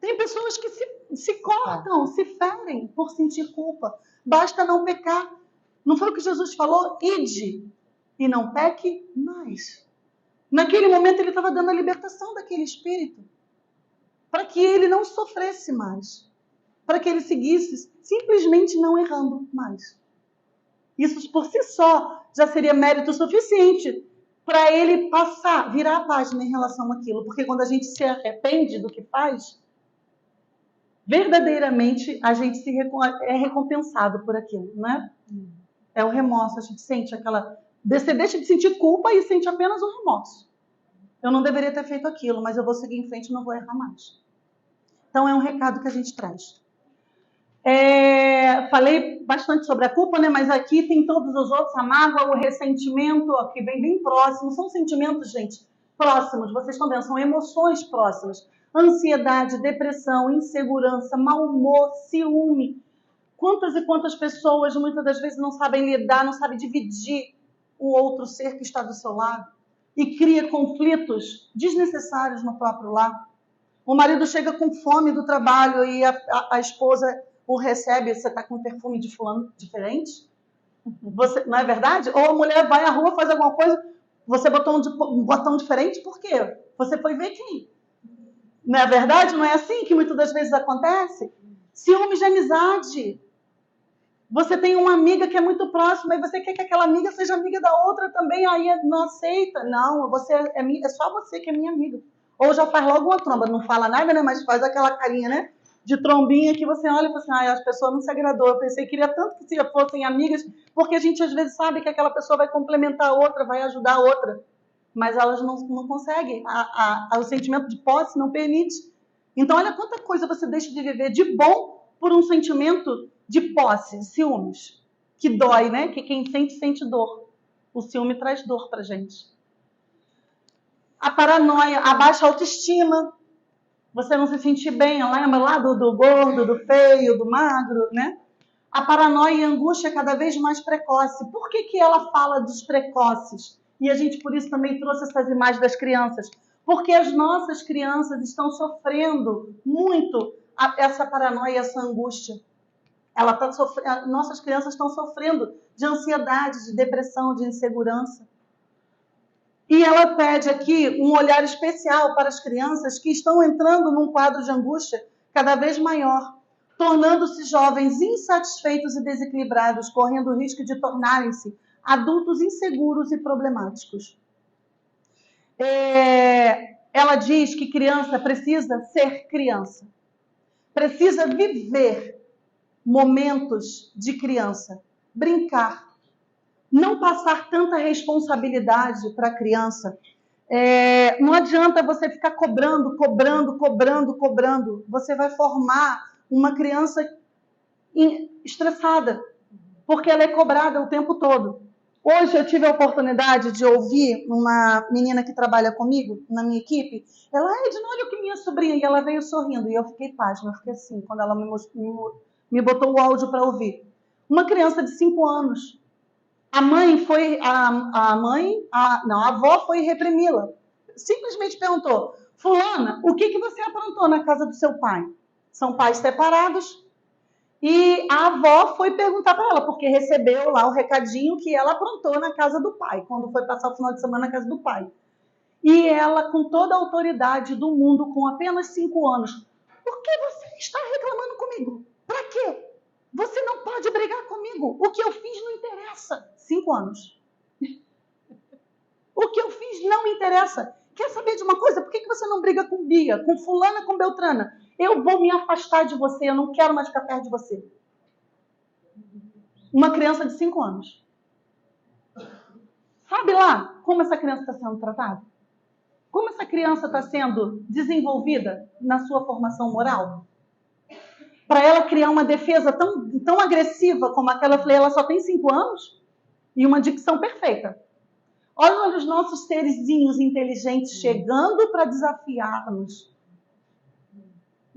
Tem pessoas que se cortam, se ferem por sentir culpa. Basta não pecar. Não foi o que Jesus falou? Ide e não peque mais. Naquele momento ele estava dando a libertação daquele espírito, para que ele não sofresse mais, para que ele seguisse simplesmente não errando mais. Isso por si só já seria mérito suficiente para ele virar a página em relação àquilo. Porque quando a gente se arrepende do que faz, verdadeiramente a gente é recompensado por aquilo, não é? É o remorso, a gente sente aquela... Você deixa de sentir culpa e sente apenas o remorso. Eu não deveria ter feito aquilo, mas eu vou seguir em frente e não vou errar mais. Então é um recado que a gente traz. Falei bastante sobre a culpa, né? Mas aqui tem todos os outros, a mágoa, o ressentimento, ó, que vem bem próximo. São sentimentos, gente, próximos. Vocês estão vendo, são emoções próximas. Ansiedade, depressão, insegurança, mau humor, ciúme. Quantas e quantas pessoas, muitas das vezes, não sabem lidar, não sabem dividir o outro ser que está do seu lado e cria conflitos desnecessários no próprio lar. O marido chega com fome do trabalho e a esposa o recebe. Você está com perfume de fulano diferente? Não é verdade? Ou a mulher vai à rua, faz alguma coisa, você botou um botão diferente, por quê? Você foi ver quem? Não é verdade? Não é assim que muitas das vezes acontece? Ciúmes de amizade. Você tem uma amiga que é muito próxima e você quer que aquela amiga seja amiga da outra também, aí não aceita. Não, é só você que é minha amiga. Ou já faz logo uma tromba, não fala nada, né? Mas faz aquela carinha, né? De trombinha que você olha e fala assim, as pessoas não se agradou. Eu pensei, queria tanto que fossem amigas, porque a gente às vezes sabe que aquela pessoa vai complementar a outra, vai ajudar a outra. Mas elas não conseguem. O sentimento de posse não permite. Então, olha quanta coisa você deixa de viver de bom por um sentimento de posse, de ciúmes. Que dói, né? Que quem sente dor. O ciúme traz dor pra gente. A paranoia, a baixa autoestima. Você não se sentir bem, lembra lá do gordo, do feio, do magro, né? A paranoia e a angústia é cada vez mais precoce. Por que ela fala dos precoces? E a gente, por isso, também trouxe essas imagens das crianças. Porque as nossas crianças estão sofrendo muito essa paranoia, essa angústia. Nossas crianças estão sofrendo de ansiedade, de depressão, de insegurança. E ela pede aqui um olhar especial para as crianças que estão entrando num quadro de angústia cada vez maior, tornando-se jovens insatisfeitos e desequilibrados, correndo o risco de tornarem-se adultos inseguros e problemáticos. Ela diz que criança precisa ser criança, precisa viver momentos de criança, brincar, não passar tanta responsabilidade para a criança. Não adianta você ficar cobrando. Você vai formar uma criança estressada, porque ela é cobrada o tempo todo. Hoje eu tive a oportunidade de ouvir uma menina que trabalha comigo, na minha equipe. Ela, Edna, olha o que minha sobrinha, e ela veio sorrindo. E eu fiquei pasma, eu fiquei assim, quando ela me botou o áudio para ouvir. Uma criança de 5 anos. A avó foi reprimi-la. Simplesmente perguntou, fulana, o que você aprontou na casa do seu pai? São pais separados. E a avó foi perguntar para ela, porque recebeu lá o recadinho que ela aprontou na casa do pai, quando foi passar o final de semana na casa do pai. E ela, com toda a autoridade do mundo, com apenas 5 anos, por que você está reclamando comigo? Para quê? Você não pode brigar comigo. O que eu fiz não interessa. 5 anos. O que eu fiz não interessa. Quer saber de uma coisa? Por que você não briga com Bia, com fulana, com Beltrana? Eu vou me afastar de você, eu não quero mais ficar perto de você. Uma criança de 5 anos. Sabe lá como essa criança está sendo tratada? Como essa criança está sendo desenvolvida na sua formação moral? Para ela criar uma defesa tão agressiva como aquela, eu falei, ela só tem 5 anos e uma dicção perfeita. Olha os nossos serzinhos inteligentes chegando para desafiar-nos.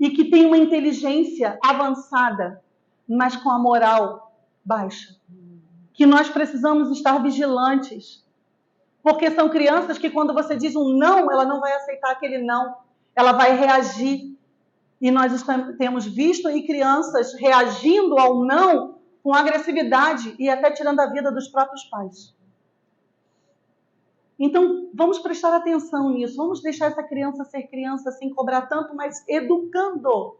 E que tem uma inteligência avançada, mas com a moral baixa. Que nós precisamos estar vigilantes. Porque são crianças que quando você diz um não, ela não vai aceitar aquele não. Ela vai reagir. E nós temos visto aí crianças reagindo ao não com agressividade e até tirando a vida dos próprios pais. Então, vamos prestar atenção nisso. Vamos deixar essa criança ser criança sem cobrar tanto, mas educando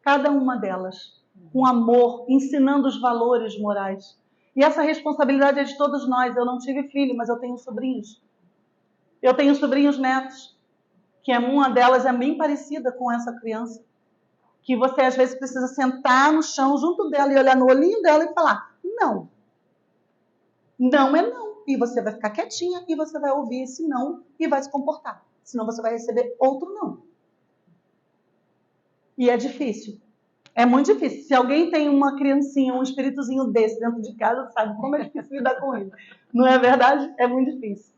cada uma delas com amor, ensinando os valores morais. E essa responsabilidade é de todos nós. Eu não tive filho, mas eu tenho sobrinhos. Eu tenho sobrinhos netos, que uma delas é bem parecida com essa criança. Que você, às vezes, precisa sentar no chão junto dela e olhar no olhinho dela e falar, não. Não é não. E você vai ficar quietinha e você vai ouvir esse não e vai se comportar. Senão você vai receber outro não. E é difícil. É muito difícil. Se alguém tem uma criancinha, um espíritozinho desse dentro de casa, sabe como é difícil lidar com ele. Não é verdade? É muito difícil.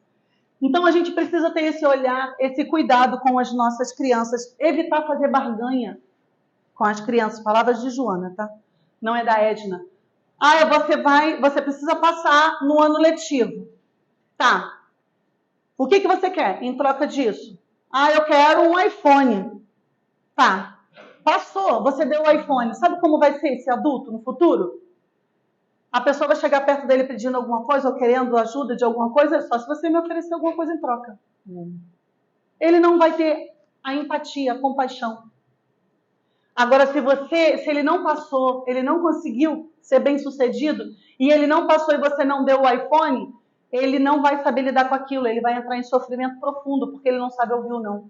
Então a gente precisa ter esse olhar, esse cuidado com as nossas crianças. Evitar fazer barganha com as crianças. Palavras de Joana, tá? Não é da Edna. Você precisa passar no ano letivo. Tá. O que você quer em troca disso? Eu quero um iPhone. Tá. Passou, você deu o iPhone. Sabe como vai ser esse adulto no futuro? A pessoa vai chegar perto dele pedindo alguma coisa ou querendo ajuda de alguma coisa, só se você me oferecer alguma coisa em troca. Ele não vai ter a empatia, a compaixão. Agora, se ele não passou, ele não conseguiu ser bem-sucedido, e ele não passou e você não deu o iPhone, ele não vai saber lidar com aquilo, ele vai entrar em sofrimento profundo, porque ele não sabe ouvir o não.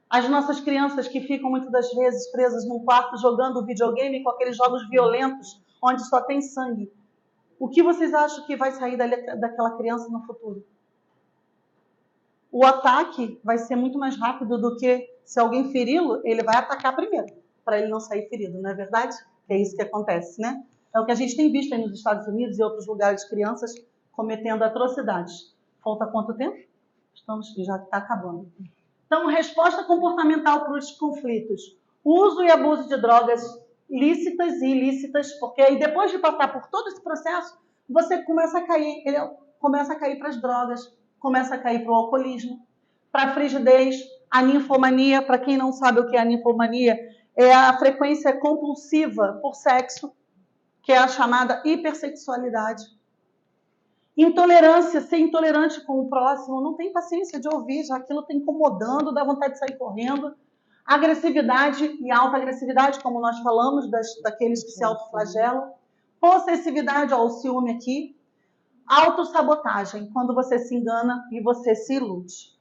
As nossas crianças que ficam muitas das vezes presas num quarto jogando videogame com aqueles jogos violentos, onde só tem sangue. O que vocês acham que vai sair daquela criança no futuro? O ataque vai ser muito mais rápido do que se alguém feri-lo, ele vai atacar primeiro, para ele não sair ferido, não é verdade? É isso que acontece, né? É o que a gente tem visto aí nos Estados Unidos e outros lugares, crianças cometendo atrocidades. Falta quanto tempo? Já está acabando. Então, resposta comportamental para os conflitos. Uso e abuso de drogas lícitas e ilícitas, porque aí depois de passar por todo esse processo, você começa a cair para as drogas, começa a cair para o alcoolismo, para frigidez, a ninfomania. Para quem não sabe o que é a ninfomania, é a frequência compulsiva por sexo, que é a chamada hipersexualidade. Intolerância, ser intolerante com o próximo, não tem paciência de ouvir, já aquilo está incomodando, dá vontade de sair correndo. Agressividade e alta agressividade, como nós falamos, daqueles que se autoflagelam. Possessividade, ó, o ciúme aqui. Autossabotagem, quando você se engana e você se ilude.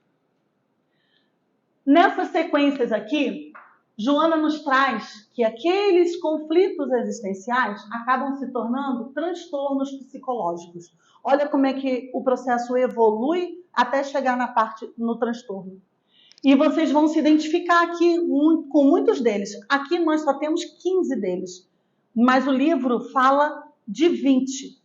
Nessas sequências aqui, Joana nos traz que aqueles conflitos existenciais acabam se tornando transtornos psicológicos. Olha como é que o processo evolui até chegar na parte no transtorno. E vocês vão se identificar aqui com muitos deles. Aqui nós só temos 15 deles, mas o livro fala de 20.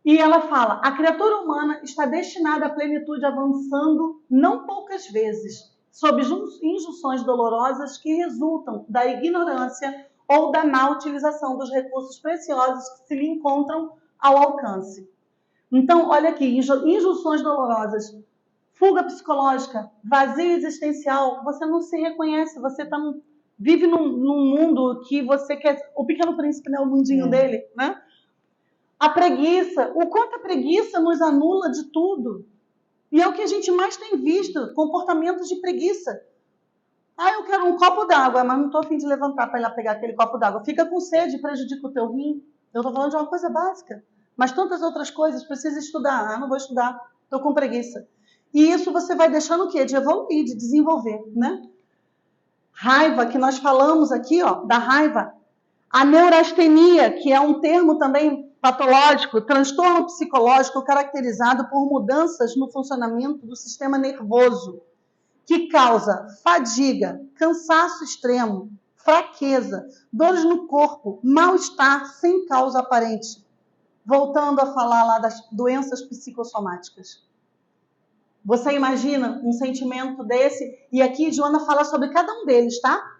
E ela fala, a criatura humana está destinada à plenitude avançando não poucas vezes, sob injunções dolorosas que resultam da ignorância ou da má utilização dos recursos preciosos que se lhe encontram ao alcance. Então, olha aqui, injunções dolorosas, fuga psicológica, vazio existencial, você não se reconhece, você vive num mundo que você quer... O Pequeno Príncipe, né, o mundinho dele, né? A preguiça, o quanto a preguiça nos anula de tudo. E é o que a gente mais tem visto, comportamentos de preguiça. Ah, eu quero um copo d'água, mas não estou a fim de levantar para ir lá pegar aquele copo d'água. Fica com sede, prejudica o teu rim. Eu estou falando de uma coisa básica. Mas tantas outras coisas, precisa estudar. Ah, não vou estudar, estou com preguiça. E isso você vai deixando o quê? De evoluir, de desenvolver, né? Raiva, que nós falamos aqui, ó, da raiva. A neurastenia, que é um termo também patológico, transtorno psicológico caracterizado por mudanças no funcionamento do sistema nervoso, que causa fadiga, cansaço extremo, fraqueza, dores no corpo, mal-estar sem causa aparente. Voltando a falar lá das doenças psicossomáticas. Você imagina um sentimento desse? E aqui Joana fala sobre cada um deles, tá?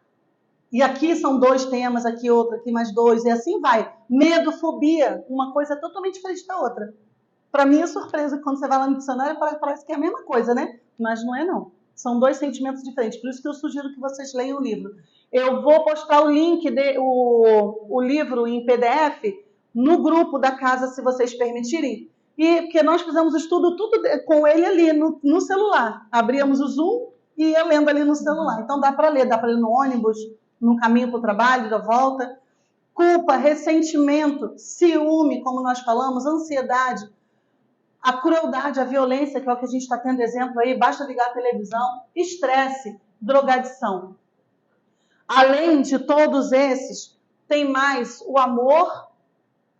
E aqui são 2 temas, aqui outro, aqui mais 2, e assim vai. Medo, fobia, uma coisa totalmente diferente da outra. Para mim é surpresa que quando você vai lá no dicionário parece que é a mesma coisa, né? Mas não é não. São 2 sentimentos diferentes, por isso que eu sugiro que vocês leiam o livro. Eu vou postar o link, o livro em PDF, no grupo da casa, se vocês permitirem. E porque nós fizemos o estudo tudo com ele ali no celular. Abríamos o Zoom e ia lendo ali no celular. Então dá para ler no ônibus, no caminho para o trabalho, da volta. Culpa, ressentimento, ciúme, como nós falamos, ansiedade, a crueldade, a violência, que é o que a gente está tendo exemplo aí, basta ligar a televisão, estresse, drogadição. Além de todos esses, tem mais o amor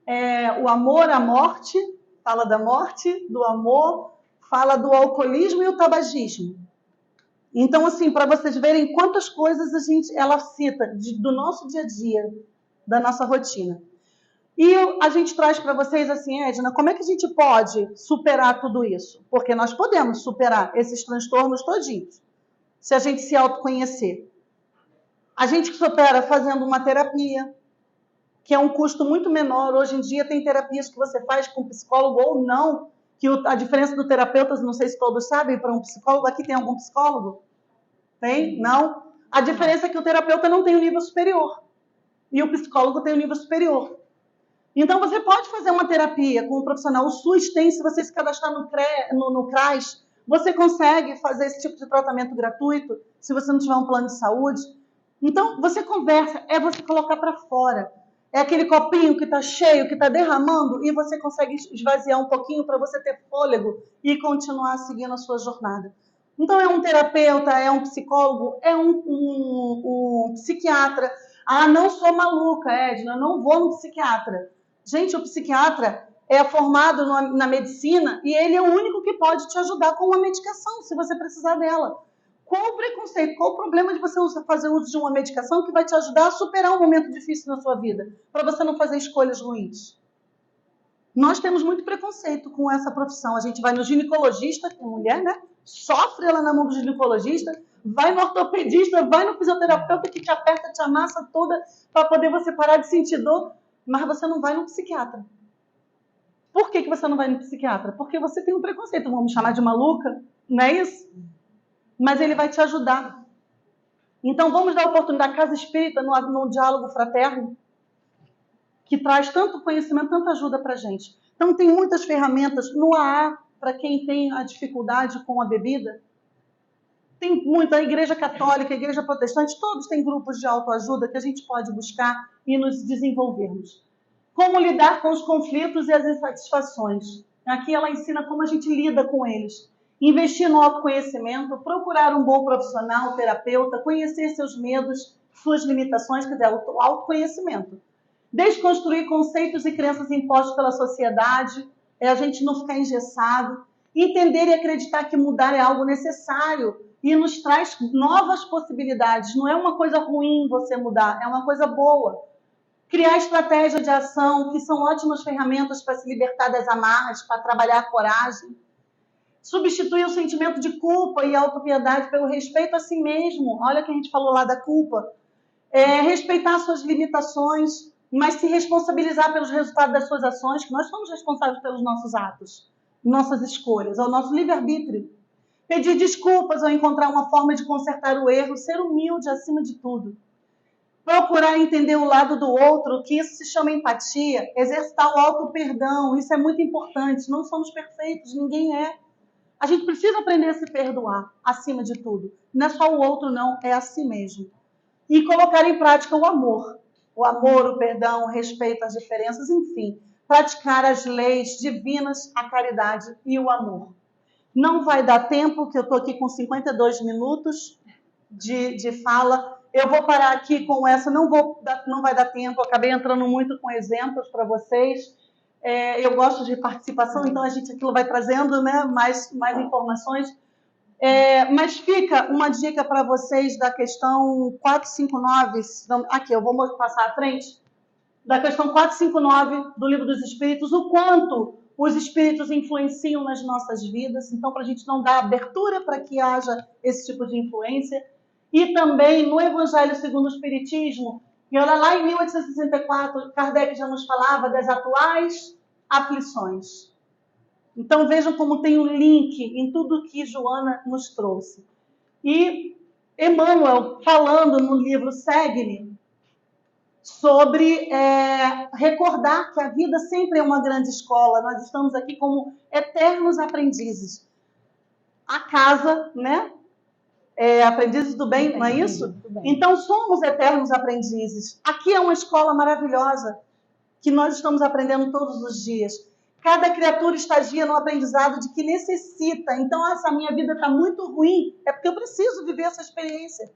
à morte, fala da morte, do amor, fala do alcoolismo e o tabagismo. Então, assim, para vocês verem quantas coisas ela cita do nosso dia a dia, da nossa rotina. E a gente traz para vocês assim, Edna, como é que a gente pode superar tudo isso? Porque nós podemos superar esses transtornos todinhos, se a gente se autoconhecer. A gente supera fazendo uma terapia, que é um custo muito menor. Hoje em dia tem terapias que você faz com psicólogo ou não, que a diferença do terapeuta, não sei se todos sabem, para um psicólogo, aqui tem algum psicólogo? Tem? Não? A diferença é que o terapeuta não tem o nível superior e o psicólogo tem o nível superior. Então você pode fazer uma terapia com um profissional. O SUS tem, se você se cadastrar no CRAS, você consegue fazer esse tipo de tratamento gratuito, se você não tiver um plano de saúde. Então você conversa, é você colocar para fora. É aquele copinho que está cheio, que está derramando, e você consegue esvaziar um pouquinho para você ter fôlego e continuar seguindo a sua jornada. Então é um terapeuta, é um psicólogo, é um psiquiatra. Ah, não sou maluca, Edna, não vou no psiquiatra. Gente, o psiquiatra é formado na medicina e ele é o único que pode te ajudar com uma medicação, se você precisar dela. Qual o preconceito, qual o problema de você fazer uso de uma medicação que vai te ajudar a superar um momento difícil na sua vida, para você não fazer escolhas ruins? Nós temos muito preconceito com essa profissão. A gente vai no ginecologista, que é mulher, né? Sofre ela na mão do ginecologista, vai no ortopedista, vai no fisioterapeuta que te aperta, te amassa toda para poder você parar de sentir dor, mas você não vai no psiquiatra. Por que você não vai no psiquiatra? Porque você tem um preconceito. Vão me chamar de maluca? Não é isso? Mas ele vai te ajudar. Então, vamos dar oportunidade à Casa Espírita no diálogo fraterno, que traz tanto conhecimento, tanta ajuda para a gente. Então, tem muitas ferramentas no AA, para quem tem a dificuldade com a bebida. Tem muita, a Igreja Católica, a Igreja Protestante, todos têm grupos de autoajuda que a gente pode buscar e nos desenvolvermos. Como lidar com os conflitos e as insatisfações. Aqui ela ensina como a gente lida com eles. Investir no autoconhecimento, procurar um bom profissional, terapeuta, conhecer seus medos, suas limitações, quer dizer, o autoconhecimento. Desconstruir conceitos e crenças impostos pela sociedade, a gente não ficar engessado. Entender e acreditar que mudar é algo necessário e nos traz novas possibilidades. Não é uma coisa ruim você mudar, é uma coisa boa. Criar estratégia de ação, que são ótimas ferramentas para se libertar das amarras, para trabalhar a coragem. Substituir o sentimento de culpa e autopiedade pelo respeito a si mesmo. Olha que a gente falou lá da culpa. Respeitar suas limitações, mas se responsabilizar pelos resultados das suas ações, que nós somos responsáveis pelos nossos atos, nossas escolhas, ao nosso livre-arbítrio. Pedir desculpas ao encontrar uma forma de consertar o erro, ser humilde acima de tudo. Procurar entender o lado do outro, que isso se chama empatia, exercitar o auto-perdão, isso é muito importante, não somos perfeitos, ninguém é. A gente precisa aprender a se perdoar, acima de tudo. Não é só o outro, não, é a si mesmo. E colocar em prática o amor, o perdão, o respeito às diferenças, enfim. Praticar as leis divinas, a caridade e o amor. Não vai dar tempo, que eu estou aqui com 52 minutos de fala. Eu vou parar aqui com essa, não vai dar tempo, eu acabei entrando muito com exemplos para vocês. Eu gosto de participação, então aquilo vai trazendo, né, mais informações. Mas fica uma dica para vocês da questão 459, aqui, eu vou passar à frente, da questão 459 do Livro dos Espíritos, o quanto os espíritos influenciam nas nossas vidas, então para a gente não dar abertura para que haja esse tipo de influência. E também no Evangelho segundo o Espiritismo, e olha lá em 1864, Kardec já nos falava das atuais aflições. Então vejam como tem um link em tudo que Joana nos trouxe. E Emmanuel, falando no livro Segue-me, sobre recordar que a vida sempre é uma grande escola, nós estamos aqui como eternos aprendizes. A casa, né? Aprendizes do bem, não é isso? Então somos eternos aprendizes. Aqui é uma escola maravilhosa que nós estamos aprendendo todos os dias. Cada criatura estagia no aprendizado de que necessita. Então essa minha vida está muito ruim, é porque eu preciso viver essa experiência.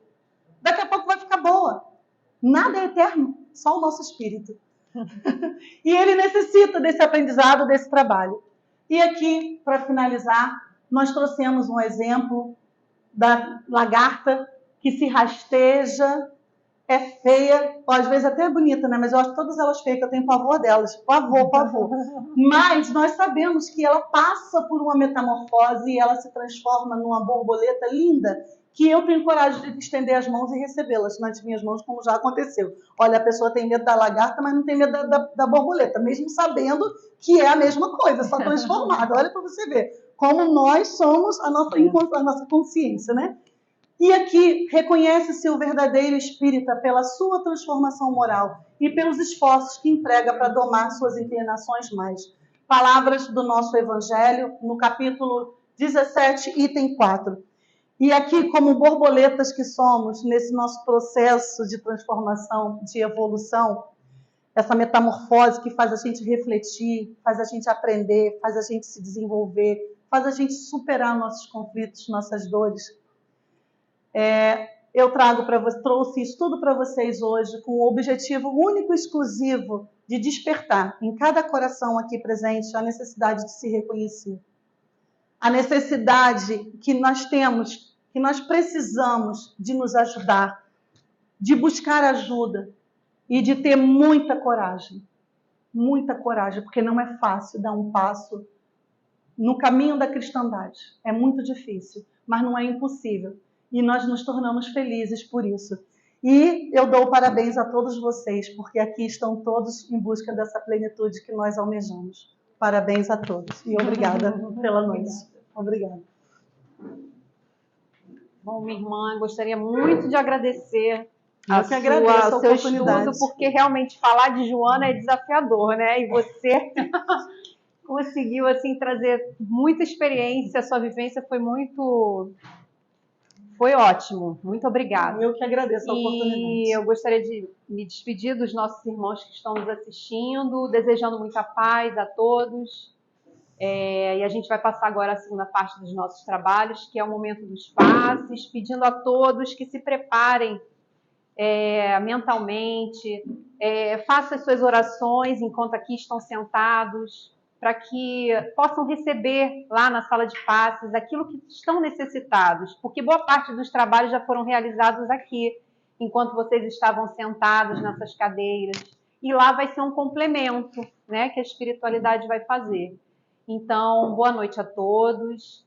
Daqui a pouco vai ficar boa. Nada é eterno, só o nosso espírito. E ele necessita desse aprendizado, desse trabalho. E aqui, para finalizar, nós trouxemos um exemplo da lagarta que se rasteja, é feia, às vezes até é bonita, né? Mas eu acho todas elas feias, que eu tenho pavor delas. Pavor. Mas nós sabemos que ela passa por uma metamorfose e ela se transforma numa borboleta linda, que eu tenho coragem de estender as mãos e recebê-las nas minhas mãos, como já aconteceu. Olha, a pessoa tem medo da lagarta, mas não tem medo da borboleta, mesmo sabendo que é a mesma coisa, só transformada. Olha para você ver como nós somos a nossa consciência, né? E aqui reconhece-se o verdadeiro espírita pela sua transformação moral e pelos esforços que emprega para domar suas inclinações mais. Palavras do nosso Evangelho, no capítulo 17, item 4. E aqui, como borboletas que somos, nesse nosso processo de transformação, de evolução, essa metamorfose que faz a gente refletir, faz a gente aprender, faz a gente se desenvolver, faz a gente superar nossos conflitos, nossas dores. Eu trouxe isso tudo para vocês hoje com o objetivo único e exclusivo de despertar em cada coração aqui presente a necessidade de se reconhecer. A necessidade que nós temos, que nós precisamos de nos ajudar, de buscar ajuda e de ter muita coragem, porque não é fácil dar um passo no caminho da cristandade. É muito difícil, mas não é impossível. E nós nos tornamos felizes por isso. E eu dou parabéns a todos vocês, porque aqui estão todos em busca dessa plenitude que nós almejamos. Parabéns a todos. E obrigada pela noite. Obrigada. Bom, minha irmã, gostaria muito de agradecer Eu que agradeço a o seu oportunidade. estudo, porque realmente falar de Joana é desafiador, né? E você conseguiu assim trazer muita experiência, a sua vivência foi ótimo. Muito obrigada. Eu que agradeço a oportunidade. E eu gostaria de me despedir dos nossos irmãos que estão nos assistindo, desejando muita paz a todos. E a gente vai passar agora a segunda parte dos nossos trabalhos, que é o momento dos passes, pedindo a todos que se preparem mentalmente, façam as suas orações enquanto aqui estão sentados, para que possam receber lá na sala de passes aquilo que estão necessitados, porque boa parte dos trabalhos já foram realizados aqui, enquanto vocês estavam sentados nessas cadeiras, e lá vai ser um complemento, né, que a espiritualidade vai fazer. Então, boa noite a todos.